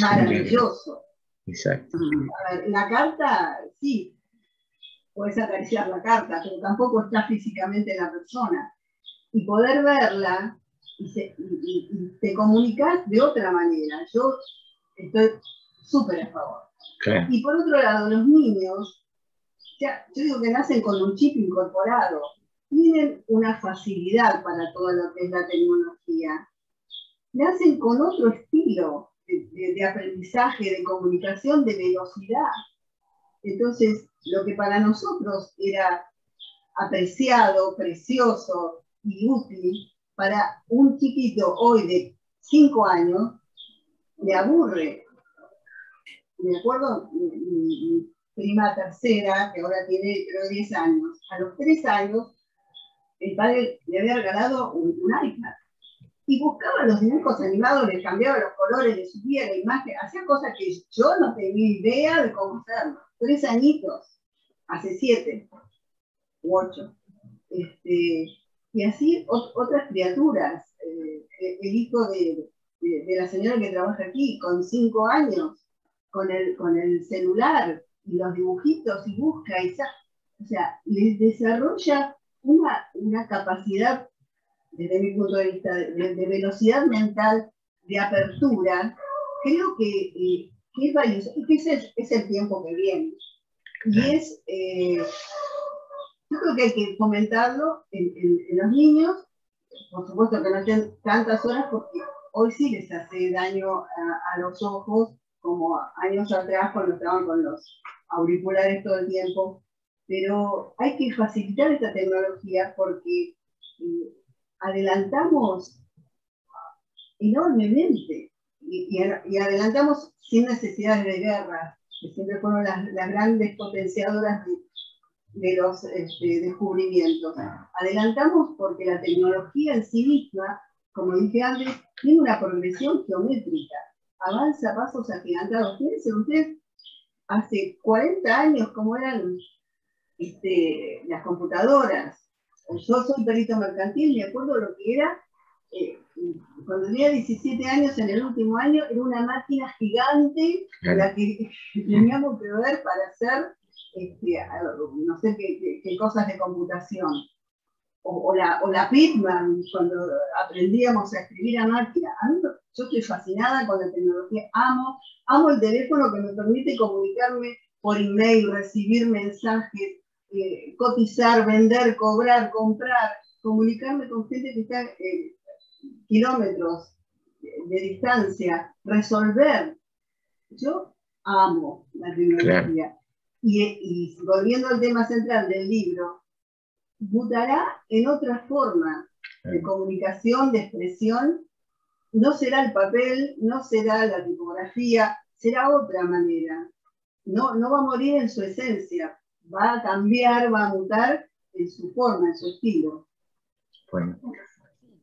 Speaker 5: maravilloso.
Speaker 1: Exacto.
Speaker 5: A ver, la carta, sí, puedes acariciar la carta, pero tampoco está físicamente en la persona. Y poder verla y te comunicas de otra manera. Yo estoy súper a favor.
Speaker 1: Claro.
Speaker 5: Y por otro lado, los niños, ya, yo digo que nacen con un chip incorporado, tienen una facilidad para todo lo que es la tecnología. Nacen con otro estilo de aprendizaje, de comunicación, de velocidad. Entonces, lo que para nosotros era apreciado, precioso y útil, para un chiquito hoy de 5 años, le aburre. Me acuerdo, mi prima tercera, que ahora tiene creo 10 años, a los 3 años, el padre le había regalado un iPad. Y buscaba los dibujos animados, les cambiaba los colores, les subía la imagen, hacía cosas que yo no tenía idea de cómo hacerlo. 3 añitos, hace 7 u 8. Y así otras criaturas. El hijo de la señora que trabaja aquí, con 5 años, con el celular y los dibujitos y busca y sabe. O sea, les desarrolla una capacidad, desde mi punto de vista, de velocidad mental, de apertura. Creo que es valioso, y que es el tiempo que viene. Y yo creo que hay que fomentarlo en los niños, por supuesto que no estén tantas horas, porque hoy sí les hace daño a los ojos, como años atrás cuando estaban con los auriculares todo el tiempo. Pero hay que facilitar esta tecnología porque adelantamos enormemente y adelantamos sin necesidades de guerra, que siempre fueron las grandes potenciadoras de los descubrimientos. Adelantamos porque la tecnología en sí misma, como dije antes, tiene una progresión geométrica, avanza a pasos agigantados. Fíjense ustedes, hace 40 años, ¿cómo eran las computadoras? Yo soy perito mercantil, me acuerdo lo que era, cuando tenía 17 años, en el último año, era una máquina gigante la que teníamos que ver para hacer no sé qué cosas de computación. O la Pitman, cuando aprendíamos a escribir a máquina. Yo estoy fascinada con la tecnología, amo el teléfono que me permite comunicarme por email, recibir mensajes, cotizar, vender, cobrar, comprar, comunicarme con gente que está kilómetros de distancia, resolver. Yo amo la tecnología. Claro. Y volviendo al tema central del libro, mutará en otra forma de comunicación, de expresión, no será el papel, no será la tipografía, será otra manera. No va a morir en su esencia, va a cambiar, va a mutar en su forma, en su estilo.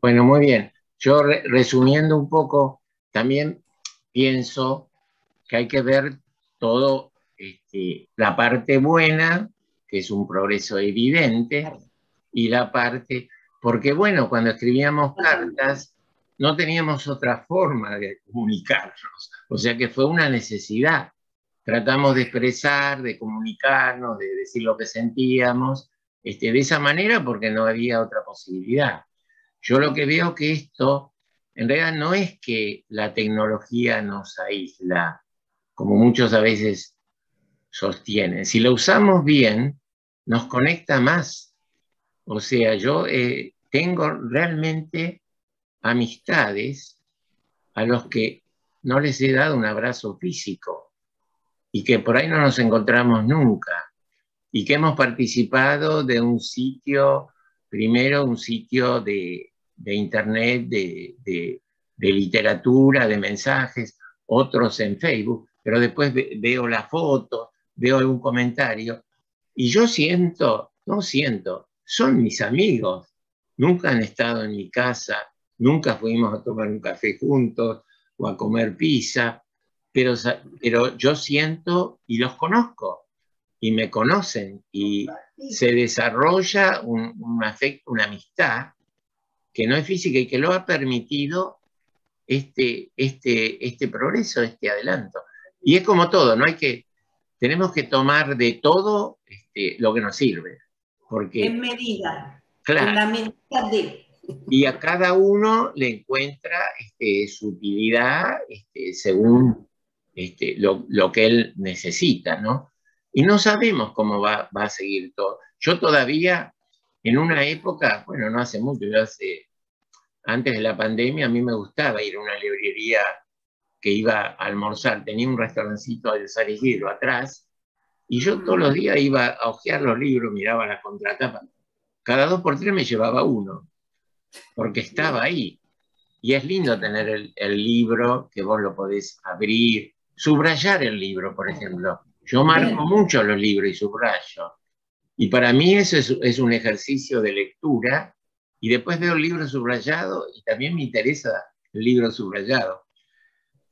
Speaker 1: Bueno, muy bien. Yo resumiendo un poco, también pienso que hay que ver todo la parte buena, que es un progreso evidente, y la parte, porque bueno, cuando escribíamos cartas no teníamos otra forma de comunicarnos, o sea que fue una necesidad. Tratamos de expresar, de comunicarnos, de decir lo que sentíamos, de esa manera porque no había otra posibilidad. Yo lo que veo que esto, en realidad no es que la tecnología nos aísla, como muchos a veces sostienen. Si lo usamos bien, nos conecta más. O sea, yo tengo realmente amistades a los que no les he dado un abrazo físico y que por ahí no nos encontramos nunca y que hemos participado de un sitio, primero un sitio de internet, de literatura, de mensajes, otros en Facebook, pero después veo la foto, veo algún comentario y yo son mis amigos, nunca han estado en mi casa, nunca fuimos a tomar un café juntos o a comer pizza, pero yo siento y los conozco y me conocen y se desarrolla un afecto, una amistad que no es física y que lo ha permitido este progreso, este adelanto. Y es como todo, tenemos que tomar de todo lo que nos sirve. Porque,
Speaker 4: en medida,
Speaker 1: claro,
Speaker 4: en la medida de...
Speaker 1: Y a cada uno le encuentra su utilidad según lo que él necesita, ¿no? Y no sabemos cómo va a seguir todo. Yo todavía, en una época, bueno, no hace mucho, antes de la pandemia, a mí me gustaba ir a una librería que iba a almorzar, tenía un restaurancito de San Isidro atrás, y yo todos los días iba a hojear los libros, miraba la contratapa. Cada 2 por 3 me llevaba uno, porque estaba ahí. Y es lindo tener el libro, que vos lo podés abrir, subrayar el libro, por ejemplo. Yo marco mucho los libros y subrayo. Y para mí eso es un ejercicio de lectura. Y después veo el libro subrayado y también me interesa el libro subrayado.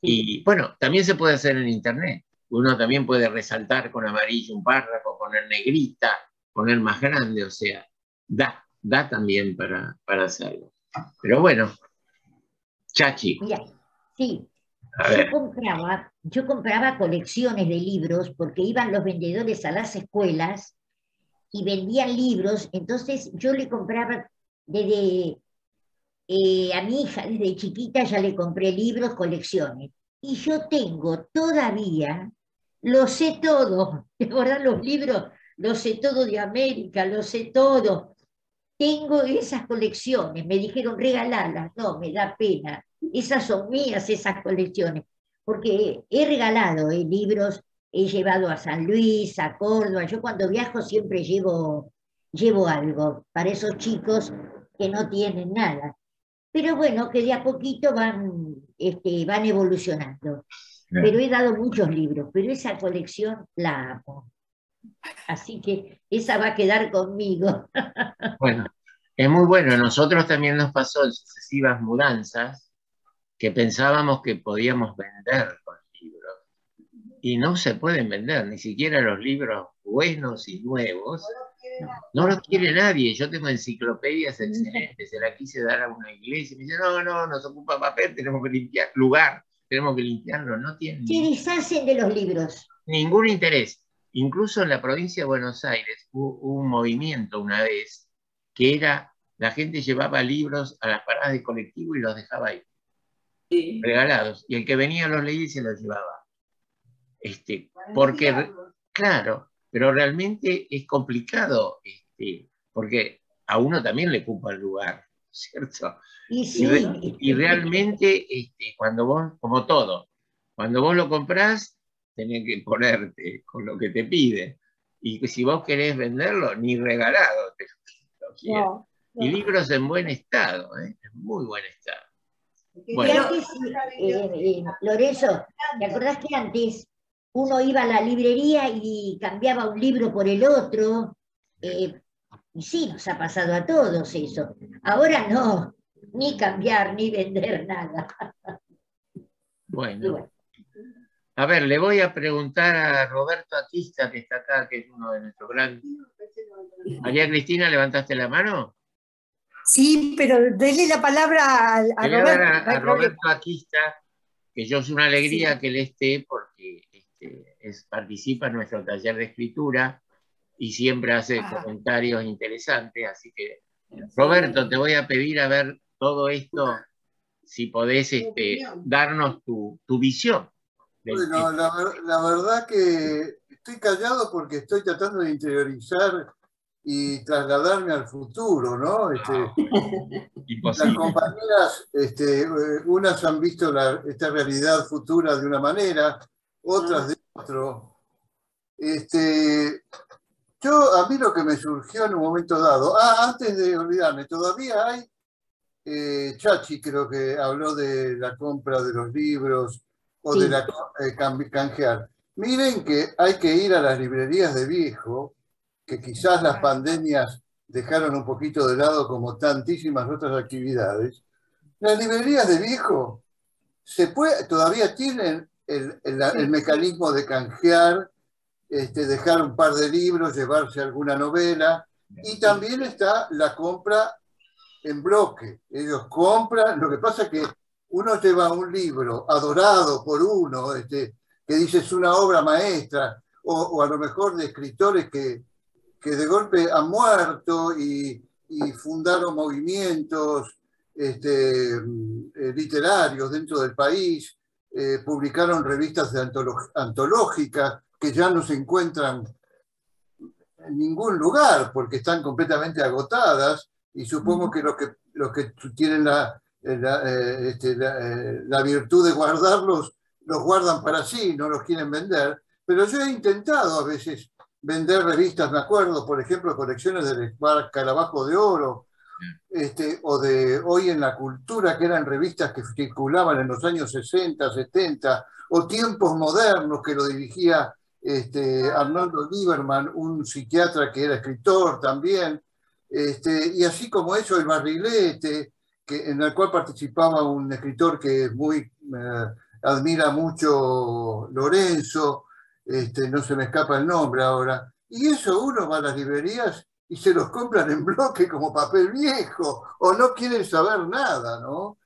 Speaker 1: Y bueno, también se puede hacer en internet. Uno también puede resaltar con amarillo un párrafo, poner negrita, poner más grande, o sea, da también para hacerlo. Pero bueno, Chachi.
Speaker 6: Mira, sí,
Speaker 1: A ver.
Speaker 6: yo compraba colecciones de libros porque iban los vendedores a las escuelas y vendían libros, entonces yo le compraba desde a mi hija, desde chiquita ya le compré libros, colecciones. Y yo tengo todavía, lo sé todo, ¿te acordás los libros? Lo sé todo de América, lo sé todo. Tengo esas colecciones, me dijeron regalalas, no, me da pena. Esas son mías, esas colecciones, porque he regalado libros, he llevado a San Luis, a Córdoba. Yo cuando viajo siempre llevo algo para esos chicos que no tienen nada. Pero bueno, que de a poquito van evolucionando. Pero he dado muchos libros, pero esa colección la amo. Así que esa va a quedar conmigo.
Speaker 1: Bueno, es muy bueno. A nosotros también nos pasó en sucesivas mudanzas que pensábamos que podíamos vender los libros. Y no se pueden vender, ni siquiera los libros buenos y nuevos. No los quiere nadie. Yo tengo enciclopedias excelentes, se la quise dar a una iglesia y me dice, no, nos ocupa papel, tenemos que limpiar lugar, tenemos que limpiarlo. No tienen
Speaker 6: Se deshacen de los libros.
Speaker 1: Ningún interés. Incluso en la provincia de Buenos Aires hubo un movimiento una vez que era, la gente llevaba libros a las paradas de colectivo y los dejaba ahí, regalados. Y el que venía los leía y se los llevaba. Porque, claro, pero realmente es complicado, porque a uno también le ocupa el lugar, ¿cierto?
Speaker 6: Y sí.
Speaker 1: Y realmente, cuando vos, como todo, cuando vos lo comprás, tenés que ponerte con lo que te pide. Y si vos querés venderlo, ni regalado te lo quieren. No. Y libros en buen estado, en muy buen estado. Bueno.
Speaker 6: Antes, Lorenzo, ¿te acordás que antes uno iba a la librería y cambiaba un libro por el otro? Y sí, nos ha pasado a todos eso. Ahora no, ni cambiar, ni vender nada.
Speaker 1: Bueno. A ver, le voy a preguntar a Roberto Aquista, que está acá, que es uno de nuestros grandes. María Cristina, ¿levantaste la mano?
Speaker 2: Sí, pero denle la palabra a
Speaker 1: Le voy a
Speaker 2: Roberto.
Speaker 1: dar
Speaker 2: no hay
Speaker 1: a
Speaker 2: problema.
Speaker 1: Roberto Aquista, que yo es una alegría que él esté, porque participa en nuestro taller de escritura y siempre hace comentarios interesantes. Así que, Roberto, te voy a pedir a ver todo esto, si podés darnos tu visión.
Speaker 7: Bueno, la verdad que estoy callado porque estoy tratando de interiorizar y trasladarme al futuro, ¿no? Las compañeras, unas han visto esta realidad futura de una manera, otras de otro. A mí lo que me surgió en un momento dado, antes de olvidarme, todavía hay, Chachi creo que habló de la compra de los libros o de la canjear. Miren que hay que ir a las librerías de viejo, que quizás las pandemias dejaron un poquito de lado como tantísimas otras actividades. Las librerías de viejo todavía tienen el mecanismo de canjear, dejar un par de libros, llevarse alguna novela, y también está la compra en bloque. Ellos compran, lo que pasa es que uno lleva un libro adorado por uno, que dice es una obra maestra, o a lo mejor de escritores que de golpe han muerto y fundaron movimientos literarios dentro del país, publicaron revistas antológicas que ya no se encuentran en ningún lugar porque están completamente agotadas, y supongo que los que tienen la virtud de guardarlos, los guardan para sí, no los quieren vender. Pero yo he intentado a veces vender revistas, me acuerdo, por ejemplo, colecciones del Escarabajo de Oro, o de Hoy en la Cultura, que eran revistas que circulaban en los años 60, 70, o Tiempos Modernos, que lo dirigía Arnoldo Lieberman, un psiquiatra que era escritor también, y así como eso, El Barrilete, en el cual participaba un escritor que admira mucho, Lorenzo, no se me escapa el nombre ahora, y eso uno va a las librerías y se los compran en bloque como papel viejo, o no quieren saber nada, ¿no?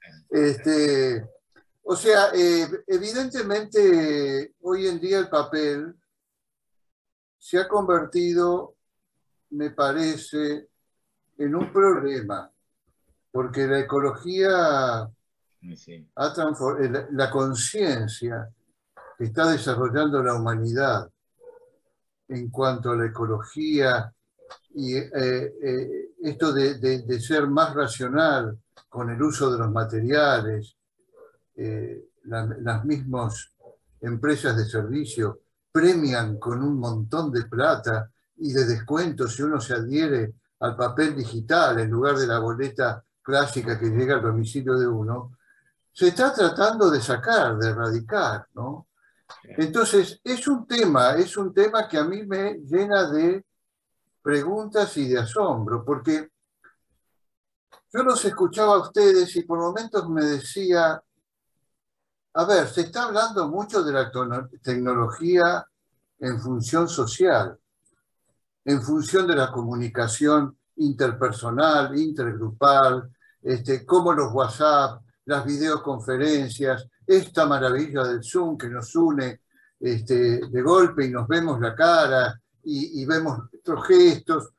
Speaker 7: O sea, evidentemente hoy en día el papel se ha convertido, me parece, en un problema, porque la ecología ha transformado, la conciencia que está desarrollando la humanidad en cuanto a la ecología y esto de ser más racional con el uso de los materiales, las mismas empresas de servicio premian con un montón de plata y de descuentos si uno se adhiere al papel digital en lugar de la boleta clásica que llega al domicilio de uno. Se está tratando de sacar, de erradicar, ¿no? Entonces, es un tema que a mí me llena de preguntas y de asombro, porque yo los escuchaba a ustedes y por momentos me decía, a ver, se está hablando mucho de la tecnología en función social, en función de la comunicación interpersonal, intergrupal, como los WhatsApp, las videoconferencias, esta maravilla del Zoom que nos une de golpe y nos vemos la cara y vemos nuestros gestos,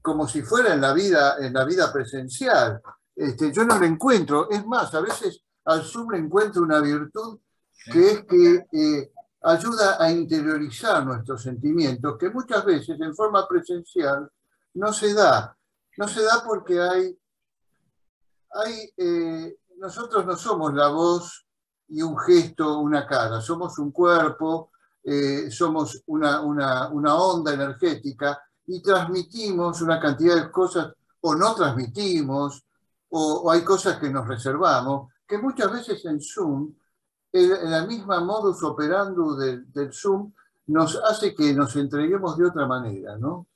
Speaker 7: como si fuera en la vida presencial. Yo no le encuentro, es más, a veces al Zoom le encuentro una virtud que es que ayuda a interiorizar nuestros sentimientos, que muchas veces en forma presencial no se da. No se da porque nosotros no somos la voz y un gesto, una cara, somos un cuerpo, somos una onda energética y transmitimos una cantidad de cosas o no transmitimos, o hay cosas que nos reservamos, que muchas veces en Zoom, la misma modus operandi del Zoom nos hace que nos entreguemos de otra manera, ¿no?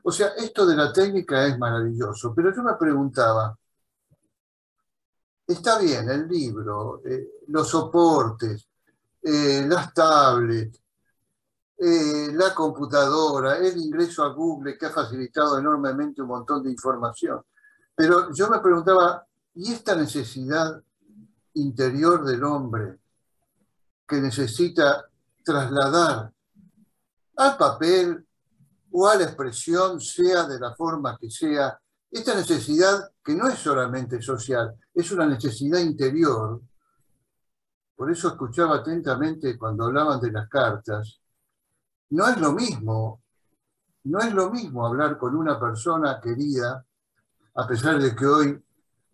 Speaker 7: O sea, esto de la técnica es maravilloso, pero yo me preguntaba, está bien el libro, los soportes, las tablets, la computadora, el ingreso a Google que ha facilitado enormemente un montón de información. Pero yo me preguntaba, ¿y esta necesidad interior del hombre que necesita trasladar al papel o a la expresión, sea de la forma que sea, esta necesidad que no es solamente social, es una necesidad interior? Por eso escuchaba atentamente cuando hablaban de las cartas. No es lo mismo hablar con una persona querida, a pesar de que hoy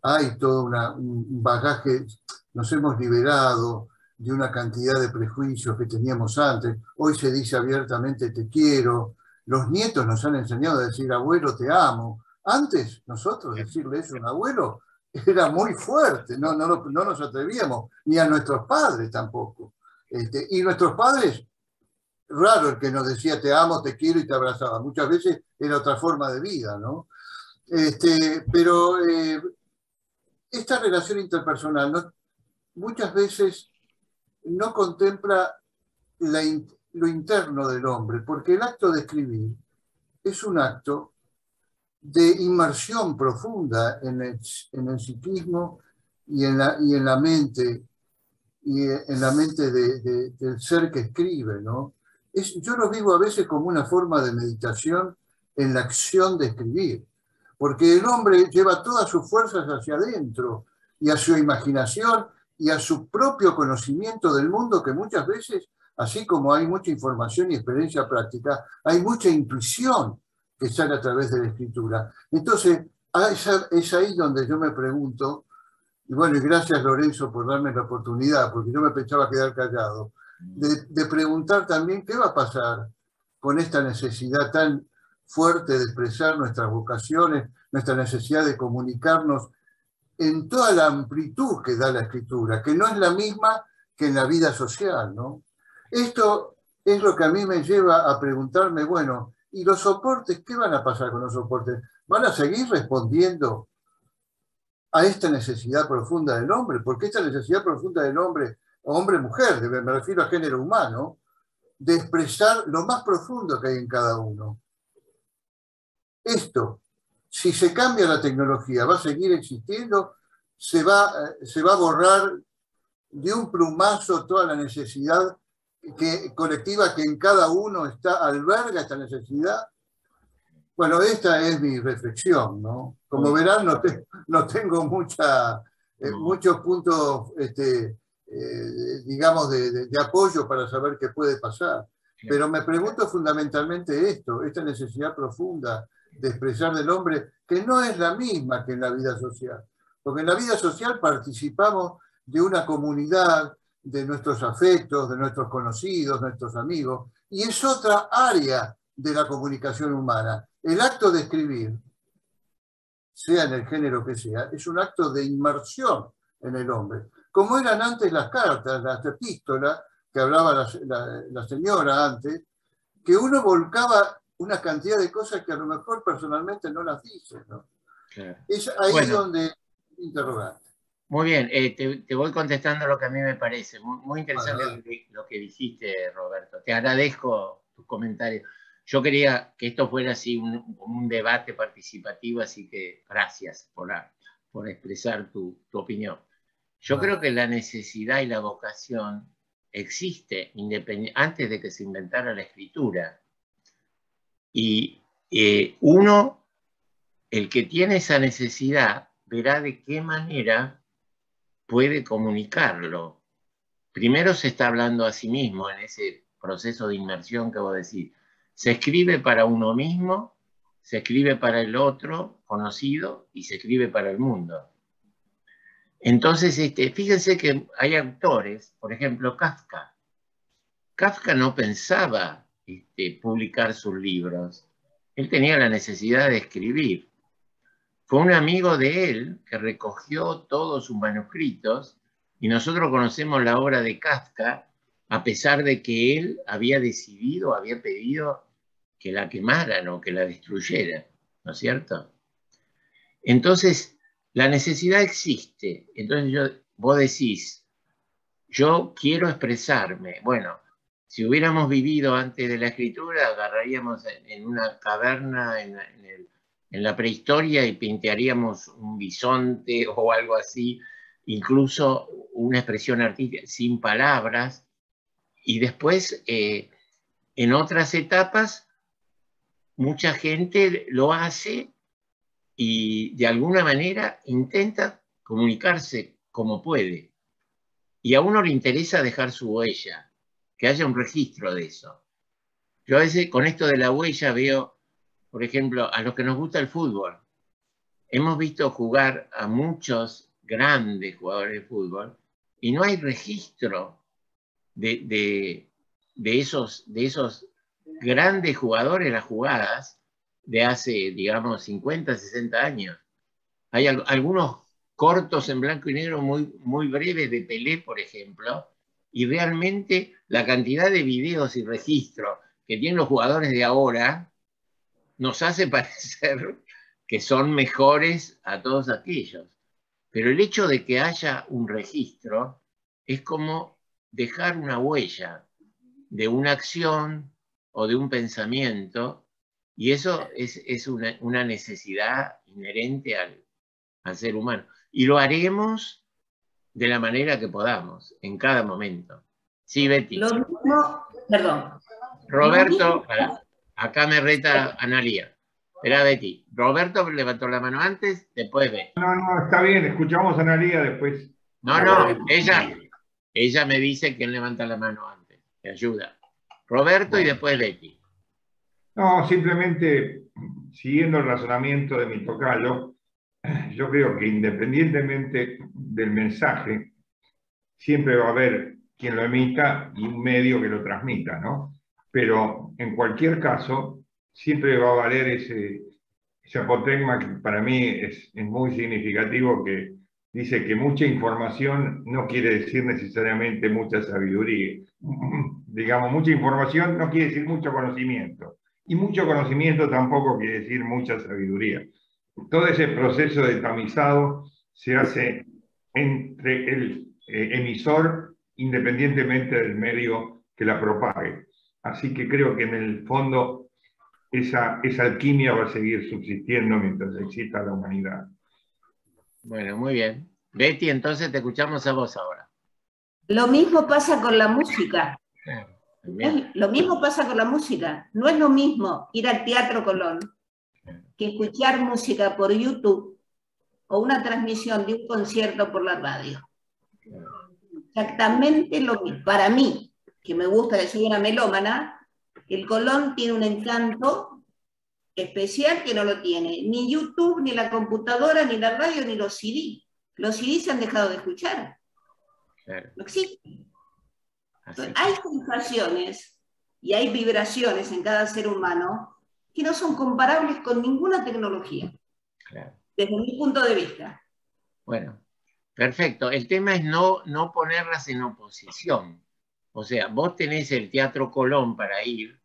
Speaker 7: hay todo un bagaje, nos hemos liberado de una cantidad de prejuicios que teníamos antes. Hoy se dice abiertamente te quiero. Los nietos nos han enseñado a decir abuelo te amo. Antes nosotros decirle eso a un abuelo era muy fuerte, no nos atrevíamos, ni a nuestros padres tampoco. Y nuestros padres, raro el que nos decía te amo, te quiero y te abrazaba. Muchas veces era otra forma de vida, ¿no? Pero esta relación interpersonal muchas veces no contempla lo interno del hombre, porque el acto de escribir es un acto de inmersión profunda en el psiquismo y en la mente, del ser que escribe, ¿no? Yo lo vivo a veces como una forma de meditación en la acción de escribir, porque el hombre lleva todas sus fuerzas hacia adentro y a su imaginación y a su propio conocimiento del mundo, que muchas veces, así como hay mucha información y experiencia práctica, hay mucha intuición que sale a través de la escritura. Entonces, es ahí donde yo me pregunto, y bueno, y gracias Lorenzo por darme la oportunidad, porque yo me pensaba quedar callado, de preguntar también qué va a pasar con esta necesidad tan fuerte de expresar nuestras vocaciones, nuestra necesidad de comunicarnos en toda la amplitud que da la escritura, que no es la misma que en la vida social, ¿no? Esto es lo que a mí me lleva a preguntarme, bueno, ¿y los soportes? ¿Qué van a pasar con los soportes? ¿Van a seguir respondiendo a esta necesidad profunda del hombre? Porque esta necesidad profunda del hombre, hombre-mujer, me refiero a género humano, de expresar lo más profundo que hay en cada uno. Esto, si se cambia la tecnología, ¿va a seguir existiendo? ¿Se va a borrar de un plumazo toda la necesidad colectiva que en cada uno alberga esta necesidad? Bueno, esta es mi reflexión, ¿no? Como verán, no tengo muchos puntos, digamos, de apoyo para saber qué puede pasar. Pero me pregunto fundamentalmente esta necesidad profunda de expresar del hombre, que no es la misma que en la vida social. Porque en la vida social participamos de una comunidad, de nuestros afectos, de nuestros conocidos, nuestros amigos, y es otra área de la comunicación humana. El acto de escribir, sea en el género que sea, es un acto de inmersión en el hombre. Como eran antes las cartas, las epístolas, que hablaba la señora antes, que uno volcaba una cantidad de cosas que a lo mejor personalmente no las dice, ¿no? Claro. Es ahí donde interrogante.
Speaker 1: Muy bien, te voy contestando lo que a mí me parece. Muy interesante lo que dijiste, Roberto. Te agradezco tus comentarios. Yo quería que esto fuera así un debate participativo, así que gracias por expresar tu opinión. Yo creo que la necesidad y la vocación existe antes de que se inventara la escritura. Y el que tiene esa necesidad, verá de qué manera puede comunicarlo. Primero se está hablando a sí mismo en ese proceso de inmersión que vos decís. Se escribe para uno mismo, se escribe para el otro conocido y se escribe para el mundo. Entonces, fíjense que hay autores, por ejemplo, Kafka. Kafka no pensaba publicar sus libros. Él tenía la necesidad de escribir. fue un amigo de él que recogió todos sus manuscritos y nosotros conocemos la obra de Kafka a pesar de que él había decidido, había pedido que la quemaran o que la destruyeran, ¿no es cierto? Entonces, la necesidad existe. Entonces vos decís, yo quiero expresarme. Bueno, si hubiéramos vivido antes de la escritura, agarraríamos en una caverna en la prehistoria y pintaríamos un bisonte o algo así, incluso una expresión artística sin palabras. Y después, en otras etapas, mucha gente lo hace y de alguna manera intenta comunicarse como puede. Y a uno le interesa dejar su huella, que haya un registro de eso. Yo a veces con esto de la huella veo, por ejemplo, a los que nos gusta el fútbol. Hemos visto jugar a muchos grandes jugadores de fútbol y no hay registro de esos grandes jugadores, las jugadas de hace, digamos, 50, 60 años. Hay algunos cortos en blanco y negro muy, muy breves de Pelé, por ejemplo, y realmente la cantidad de videos y registros que tienen los jugadores de ahora nos hace parecer que son mejores a todos aquellos. Pero el hecho de que haya un registro es como dejar una huella de una acción o de un pensamiento, y eso es una necesidad inherente al ser humano. Y lo haremos de la manera que podamos, en cada momento. Sí, Betty.
Speaker 4: Lo mismo, perdón.
Speaker 1: Roberto, acá me reta Analía. Espera, Betty. Roberto levantó la mano antes, después Betty.
Speaker 3: No, está bien, escuchamos a Analía después.
Speaker 1: No, ella me dice quién levanta la mano antes. Me ayuda. Roberto y después Betty.
Speaker 3: No, simplemente siguiendo el razonamiento de mi tocayo, yo creo que independientemente del mensaje, siempre va a haber quien lo emita y un medio que lo transmita, ¿no? Pero en cualquier caso, siempre va a valer ese apotegma que para mí es muy significativo, que dice que mucha información no quiere decir necesariamente mucha sabiduría. Digamos, mucha información no quiere decir mucho conocimiento. Y mucho conocimiento tampoco quiere decir mucha sabiduría. Todo ese proceso de tamizado se hace entre el emisor, independientemente del medio que la propague. Así que creo que en el fondo esa alquimia va a seguir subsistiendo mientras exista la humanidad.
Speaker 1: Bueno, muy bien. Betty, entonces te escuchamos a vos ahora.
Speaker 4: Lo mismo pasa con la música.
Speaker 1: Bien.
Speaker 4: Lo mismo pasa con la música. No es lo mismo ir al Teatro Colón que escuchar música por YouTube o una transmisión de un concierto por la radio. Exactamente lo mismo. Para mí, que me gusta, que soy una melómana, el Colón tiene un encanto especial que no lo tiene ni YouTube, ni la computadora, ni la radio, ni los CD. Los CD se han dejado de escuchar.
Speaker 1: Claro.
Speaker 4: No existen. Entonces, hay sensaciones y hay vibraciones en cada ser humano que no son comparables con ninguna tecnología,
Speaker 1: Claro.
Speaker 4: desde mi punto de vista.
Speaker 1: Bueno, perfecto. El tema es no ponerlas en oposición. O sea, vos tenés el Teatro Colón para ir.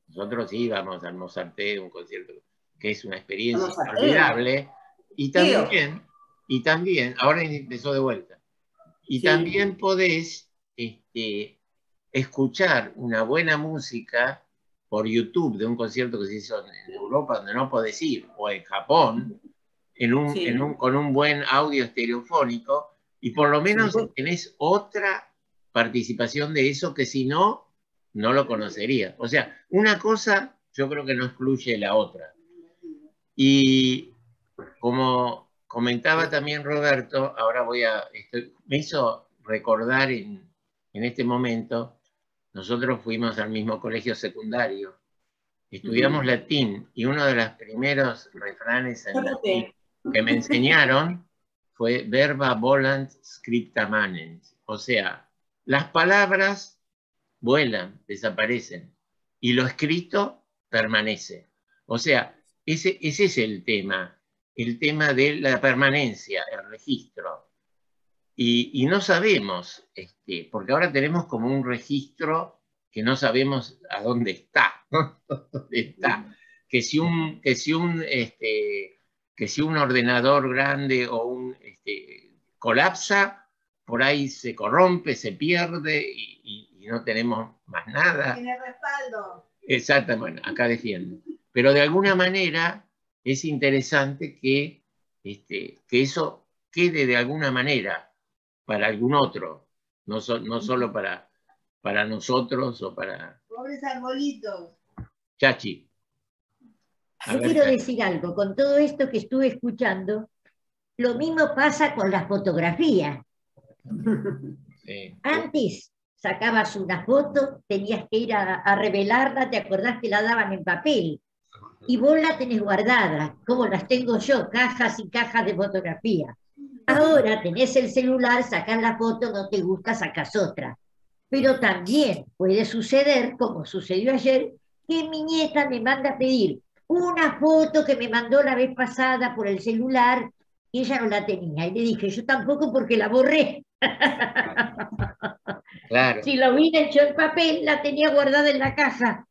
Speaker 1: Nosotros íbamos al Mozarté, un concierto que es una experiencia inolvidable. Y también, ahora empezó de vuelta. Y
Speaker 4: Sí.
Speaker 1: también podés escuchar una buena música por YouTube de un concierto que se hizo en Europa, donde no podés ir, o en Japón, con un buen audio estereofónico, y por lo menos tenés otra participación de eso que si no, no lo conocería. O sea, una cosa yo creo que no excluye la otra. Y como comentaba también Roberto, ahora me hizo recordar en este momento, nosotros fuimos al mismo colegio secundario, estudiamos latín, y uno de los primeros refranes en latín que me enseñaron fue verba volant scripta manens. O sea, las palabras vuelan, desaparecen, y lo escrito permanece. O sea, ese es el tema. el tema de la permanencia, el registro. Y no sabemos, porque ahora tenemos como un registro que no sabemos a dónde está, ¿no? ¿Dónde está? Que si un ordenador grande o colapsa, por ahí se corrompe, se pierde y no tenemos más nada.
Speaker 5: Tiene respaldo.
Speaker 1: Exacto, bueno, acá defiendo. Pero de alguna manera es interesante que eso quede de alguna manera para algún otro, no solo para nosotros o para...
Speaker 5: Pobres arbolitos.
Speaker 1: Chachi.
Speaker 6: Yo quiero decir algo, con todo esto que estuve escuchando, lo mismo pasa con las fotografías.
Speaker 1: Sí.
Speaker 6: Antes sacabas una foto, tenías que ir a revelarla, te acordás que la daban en papel, y vos la tenés guardada, como las tengo yo, cajas y cajas de fotografía. Ahora tenés el celular, sacás la foto, no te gusta, sacás otra. Pero también puede suceder, como sucedió ayer, que mi nieta me manda a pedir una foto que me mandó la vez pasada por el celular y ella no la tenía. Y le dije, yo tampoco porque la borré.
Speaker 1: Claro.
Speaker 6: Si lo hubiera hecho en papel, la tenía guardada en la caja.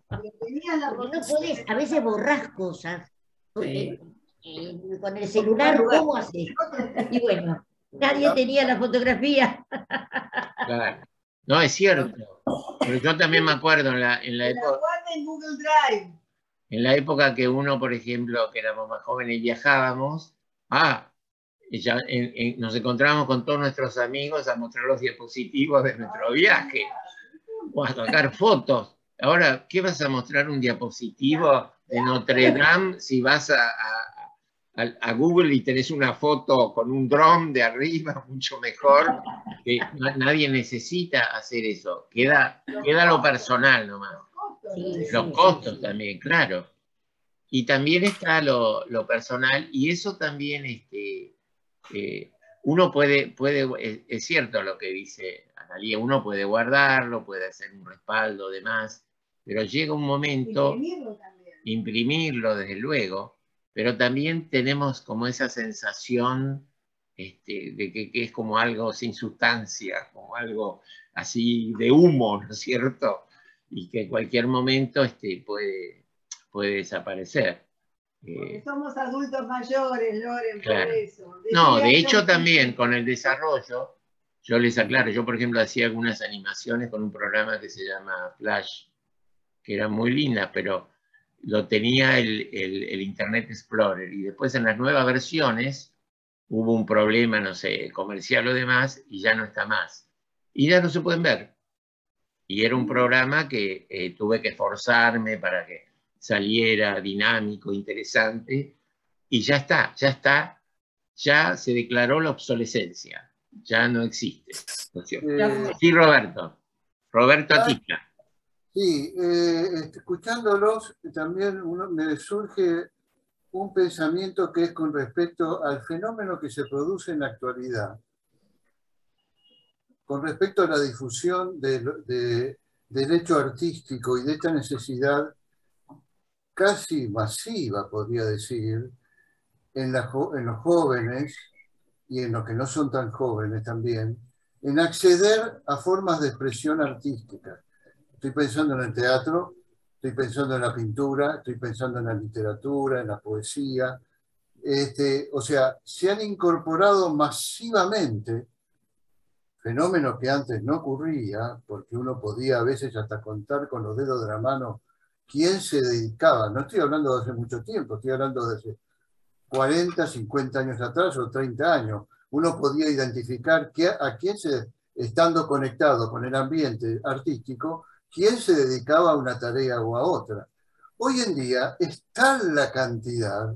Speaker 6: Porque no podés, a veces borrás cosas.
Speaker 1: Sí.
Speaker 6: Con el celular, ¿cómo haces? Y bueno, nadie tenía la fotografía.
Speaker 1: Claro. No, es cierto. Pero yo también me acuerdo en la época...
Speaker 5: en Google Drive.
Speaker 1: En la época que uno, por ejemplo, que éramos más jóvenes y viajábamos, nos encontrábamos con todos nuestros amigos a mostrar los diapositivos de nuestro viaje o a sacar fotos. Ahora, ¿qué vas a mostrar un diapositivo de Notre Dame si vas a Google y tenés una foto con un dron de arriba, mucho mejor? Que nadie necesita hacer eso. Queda lo personal nomás. Los costos también, claro. Y también está lo personal, y eso también uno puede, es cierto lo que dice Analía, uno puede guardarlo, puede hacer un respaldo, demás, pero llega un momento, imprimirlo desde luego, pero también tenemos como esa sensación de que es como algo sin sustancia, como algo así de humo, ¿no es cierto? Y que en cualquier momento puede desaparecer.
Speaker 5: Porque somos adultos mayores, Loren,
Speaker 1: claro.
Speaker 5: por eso.
Speaker 1: No, de hecho también con el desarrollo, yo les aclaro, yo por ejemplo hacía algunas animaciones con un programa que se llama Flash, que eran muy lindas, pero lo tenía el Internet Explorer, y después en las nuevas versiones hubo un problema, no sé, comercial o demás, y ya no está más. Y ya no se pueden ver. Y era un programa que tuve que esforzarme para que saliera dinámico, interesante, y ya está, ya se declaró la obsolescencia, ya no existe. Sí, Roberto Atica.
Speaker 7: Sí, escuchándolos también me surge un pensamiento que es con respecto al fenómeno que se produce en la actualidad, con respecto a la difusión del hecho artístico y de esta necesidad casi masiva, podría decir, en los jóvenes y en los que no son tan jóvenes también, en acceder a formas de expresión artística. Estoy pensando en el teatro, estoy pensando en la pintura, estoy pensando en la literatura, en la poesía. O sea, se han incorporado masivamente fenómenos que antes no ocurría, porque uno podía a veces hasta contar con los dedos de la mano quién se dedicaba. No estoy hablando de hace mucho tiempo, estoy hablando de hace 40, 50 años atrás o 30 años. Uno podía identificar a quién estando conectado con el ambiente artístico, quién se dedicaba a una tarea o a otra. Hoy en día es tal la cantidad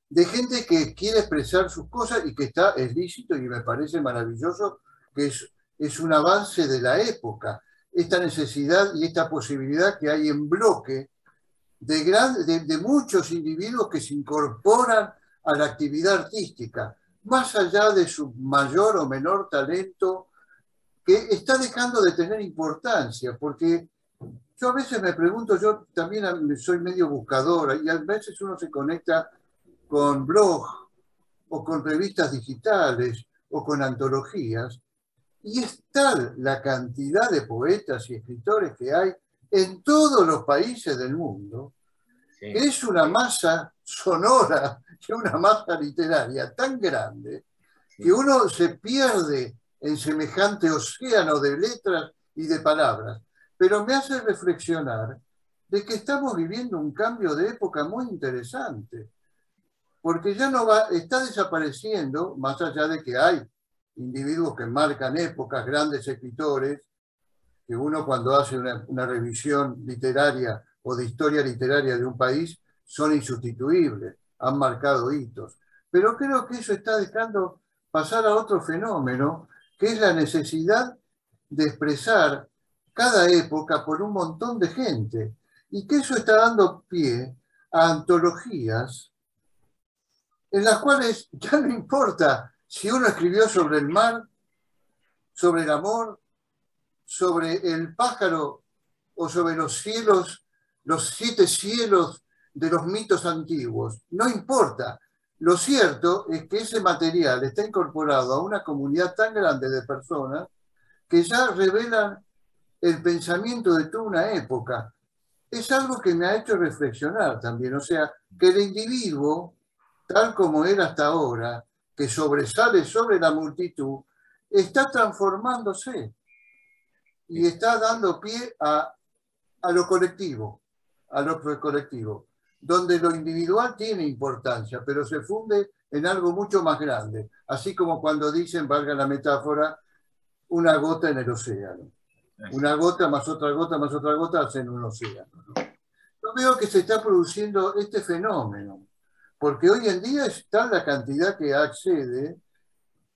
Speaker 7: de gente que quiere expresar sus cosas y que es lícito y me parece maravilloso, que es un avance de la época, esta necesidad y esta posibilidad que hay en bloque de muchos individuos que se incorporan a la actividad artística, más allá de su mayor o menor talento, que está dejando de tener importancia, porque yo a veces me pregunto, yo también soy medio buscadora y a veces uno se conecta con blog, o con revistas digitales, o con antologías, y es tal la cantidad de poetas y escritores que hay en todos los países del mundo,
Speaker 1: Sí.
Speaker 7: que es una masa sonora, que una masa literaria tan grande, que uno se pierde en semejante océano de letras y de palabras. Pero me hace reflexionar de que estamos viviendo un cambio de época muy interesante, porque ya no va, está desapareciendo, más allá de que hay individuos que marcan épocas, grandes escritores, que uno cuando hace una revisión literaria o de historia literaria de un país son insustituibles, han marcado hitos. Pero creo que eso está dejando pasar a otro fenómeno, que es la necesidad de expresar cada época por un montón de gente, y que eso está dando pie a antologías en las cuales ya no importa si uno escribió sobre el mar, sobre el amor, sobre el pájaro o sobre los cielos, los 7 cielos de los mitos antiguos. No importa. Lo cierto es que ese material está incorporado a una comunidad tan grande de personas que ya revelan el pensamiento de toda una época. Es algo que me ha hecho reflexionar también. O sea, que el individuo, tal como era hasta ahora, que sobresale sobre la multitud, está transformándose y está dando pie a lo colectivo, donde lo individual tiene importancia, pero se funde en algo mucho más grande, así como cuando dicen, valga la metáfora, una gota en el océano. Una gota más otra gota hacen un océano, ¿no? Yo veo que se está produciendo este fenómeno, porque hoy en día está la cantidad que accede,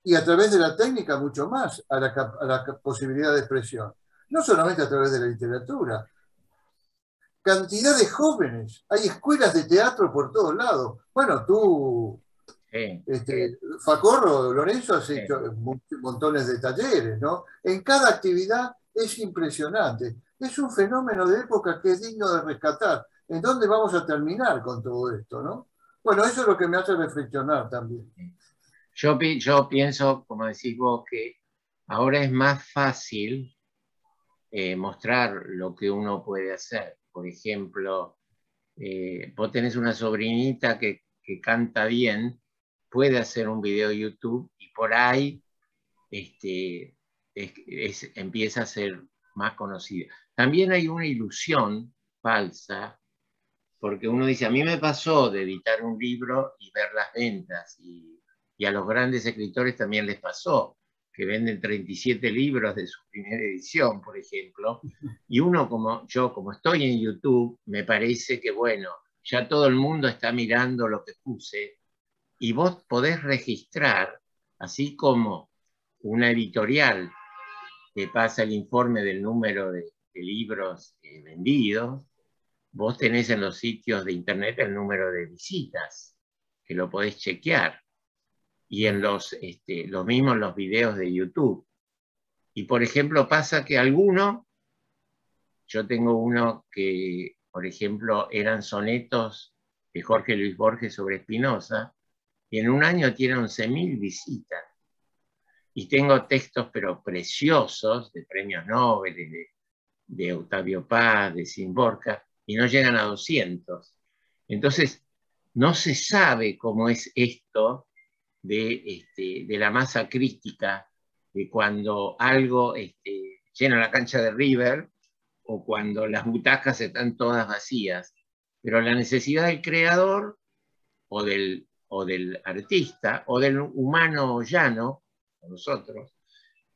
Speaker 7: y a través de la técnica mucho más, a la posibilidad de expresión. No solamente a través de la literatura. Cantidad de jóvenes. Hay escuelas de teatro por todos lados. Bueno, tú, Facorro, Lorenzo, has hecho montones de talleres, ¿no? En cada actividad es impresionante. Es un fenómeno de época que es digno de rescatar. ¿En dónde vamos a terminar con todo esto, no? Bueno, eso es lo que me hace reflexionar también.
Speaker 1: Yo pienso, como decís vos, que ahora es más fácil mostrar lo que uno puede hacer. Por ejemplo, vos tenés una sobrinita que canta bien, puede hacer un video de YouTube y por ahí empieza a ser más conocida. También hay una ilusión falsa, porque uno dice, a mí me pasó de editar un libro y ver las ventas, y a los grandes escritores también les pasó, que venden 37 libros de su primera edición, por ejemplo, y uno como yo, como estoy en YouTube, me parece que, bueno, ya todo el mundo está mirando lo que puse, y vos podés registrar, así como una editorial que pasa el informe del número de libros vendidos, vos tenés en los sitios de internet el número de visitas, que lo podés chequear, y en los mismos los videos de YouTube. Y por ejemplo pasa que yo tengo uno que, por ejemplo, eran sonetos de Jorge Luis Borges sobre Spinoza, y en un año tiene 11.000 visitas. Y tengo textos pero preciosos de premios Nobel, de Octavio Paz, de Simborka, y no llegan a 200. Entonces, no se sabe cómo es esto de la masa crítica, de cuando algo llena la cancha de River o cuando las butacas están todas vacías. Pero la necesidad del creador o del artista o del humano llano, nosotros,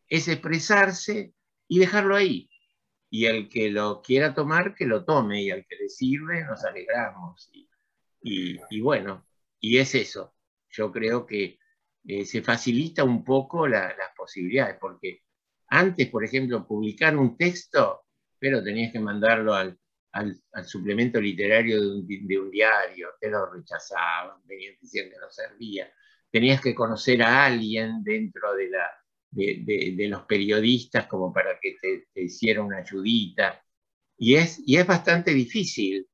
Speaker 1: es expresarse y dejarlo ahí. Y el que lo quiera tomar, que lo tome, y al que le sirve, nos alegramos. Y bueno, y es eso. Yo creo que se facilita un poco las posibilidades, porque antes, por ejemplo, publicar un texto, pero tenías que mandarlo al suplemento literario de un diario, te lo rechazaban, venían diciendo que no servía. Tenías que conocer a alguien dentro de los periodistas como para que te hiciera una ayudita. Y es bastante difícil.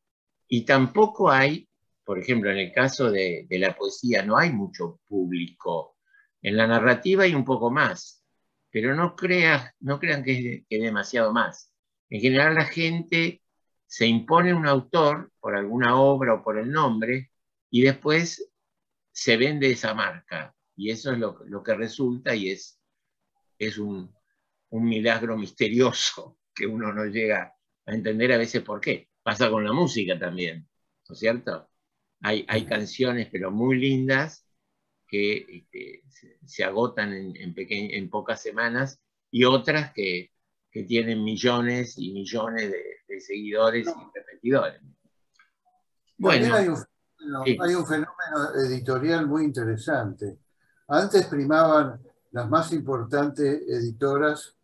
Speaker 1: Y tampoco hay, por ejemplo, en el caso de la poesía no hay mucho público. En la narrativa hay un poco más, pero no crean que es demasiado más. En general la gente se impone un autor por alguna obra o por el nombre y después se vende esa marca. Y eso es lo que resulta y es un milagro misterioso que uno no llega a entender a veces por qué. Pasa con la música también, ¿no es cierto? Hay canciones, pero muy lindas, que se agotan en pocas semanas, y otras que tienen millones y millones de seguidores y repetidores.
Speaker 7: También
Speaker 1: Bueno, sí.
Speaker 7: hay un fenómeno editorial muy interesante. Antes primaban las más importantes editoras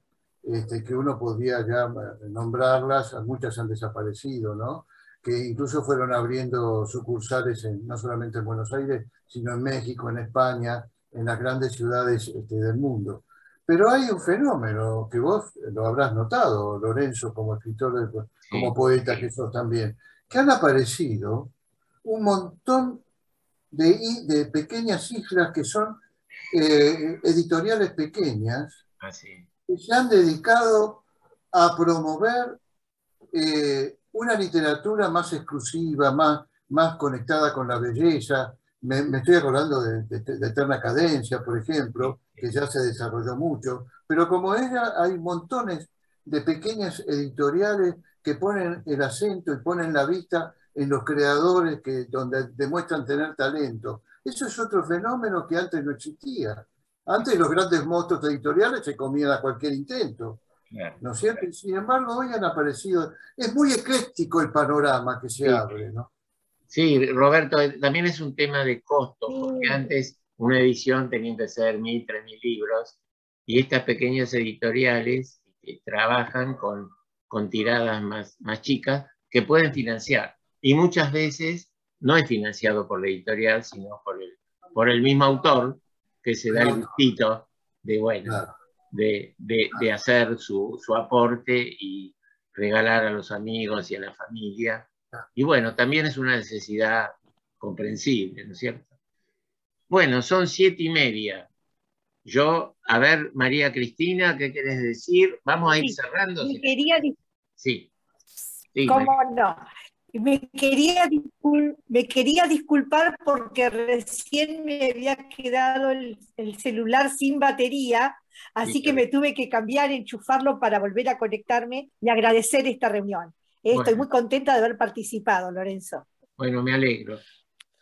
Speaker 7: que uno podía ya nombrarlas, muchas han desaparecido, ¿no? Que incluso fueron abriendo sucursales no solamente en Buenos Aires, sino en México, en España, en las grandes ciudades del mundo. Pero hay un fenómeno que vos lo habrás notado, Lorenzo, como escritor, como poeta que sos también, que han aparecido un montón de pequeñas islas que son editoriales pequeñas, que se han dedicado a promover una literatura más exclusiva, más conectada con la belleza. Me estoy acordando de Eterna Cadencia, por ejemplo, que ya se desarrolló mucho, pero como ella hay montones de pequeñas editoriales que ponen el acento y ponen la vista en los creadores donde demuestran tener talento. Eso es otro fenómeno que antes no existía. Antes los grandes monstruos editoriales se comían a cualquier intento, ¿no es cierto? Sin embargo, hoy han aparecido, es muy ecléctico el panorama que se abre, ¿no?
Speaker 1: Sí, Roberto, también es un tema de costo, porque antes una edición tenía que ser 1.000, 3.000 libros, y estas pequeñas editoriales trabajan con tiradas más chicas que pueden financiar. Y muchas veces no es financiado por la editorial, sino por el mismo autor, que se da el gustito de, bueno, de hacer su aporte y regalar a los amigos y a la familia. Y bueno, también es una necesidad comprensible, ¿no es cierto? Bueno, son 7:30. Yo, a ver, María Cristina, ¿qué querés decir? Vamos a ir cerrando. Sí.
Speaker 2: ¿Cómo no? Me quería disculpar porque recién me había quedado el celular sin batería, así que me tuve que cambiar, enchufarlo para volver a conectarme y agradecer esta reunión. Estoy muy contenta de haber participado, Lorenzo.
Speaker 1: Bueno, me alegro.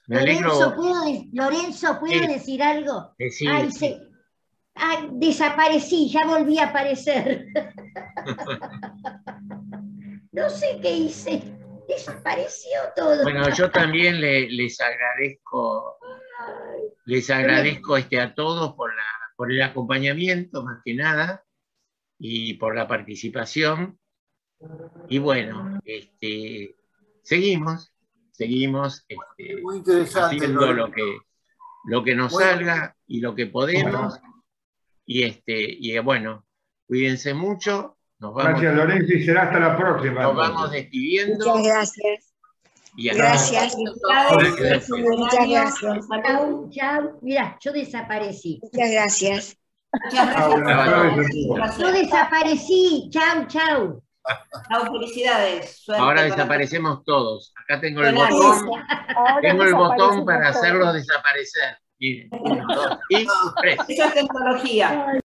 Speaker 6: Lorenzo, ¿puedo decir algo? Ay, desaparecí, ya volví a aparecer. No sé qué hice. Desapareció todo.
Speaker 1: Bueno, yo también les agradezco a todos por el acompañamiento, más que nada, y por la participación. Y bueno, seguimos
Speaker 7: muy interesante,
Speaker 1: haciendo lo que nos salga y lo que podemos. Y bueno, cuídense mucho.
Speaker 3: Gracias, Lorenzo, y será hasta la próxima.
Speaker 1: Nos vamos despidiendo.
Speaker 8: Muchas gracias.
Speaker 1: Gracias.
Speaker 8: Muchas gracias.
Speaker 6: Chau. Mira, yo desaparecí.
Speaker 8: Muchas gracias.
Speaker 6: Yo desaparecí. Chau.
Speaker 4: Chau, felicidades. Suerte.
Speaker 1: Ahora desaparecemos todos. Acá tengo el botón. Tengo el botón para hacerlos desaparecer. Miren, 1, 2 y 3.
Speaker 4: Esa es tecnología.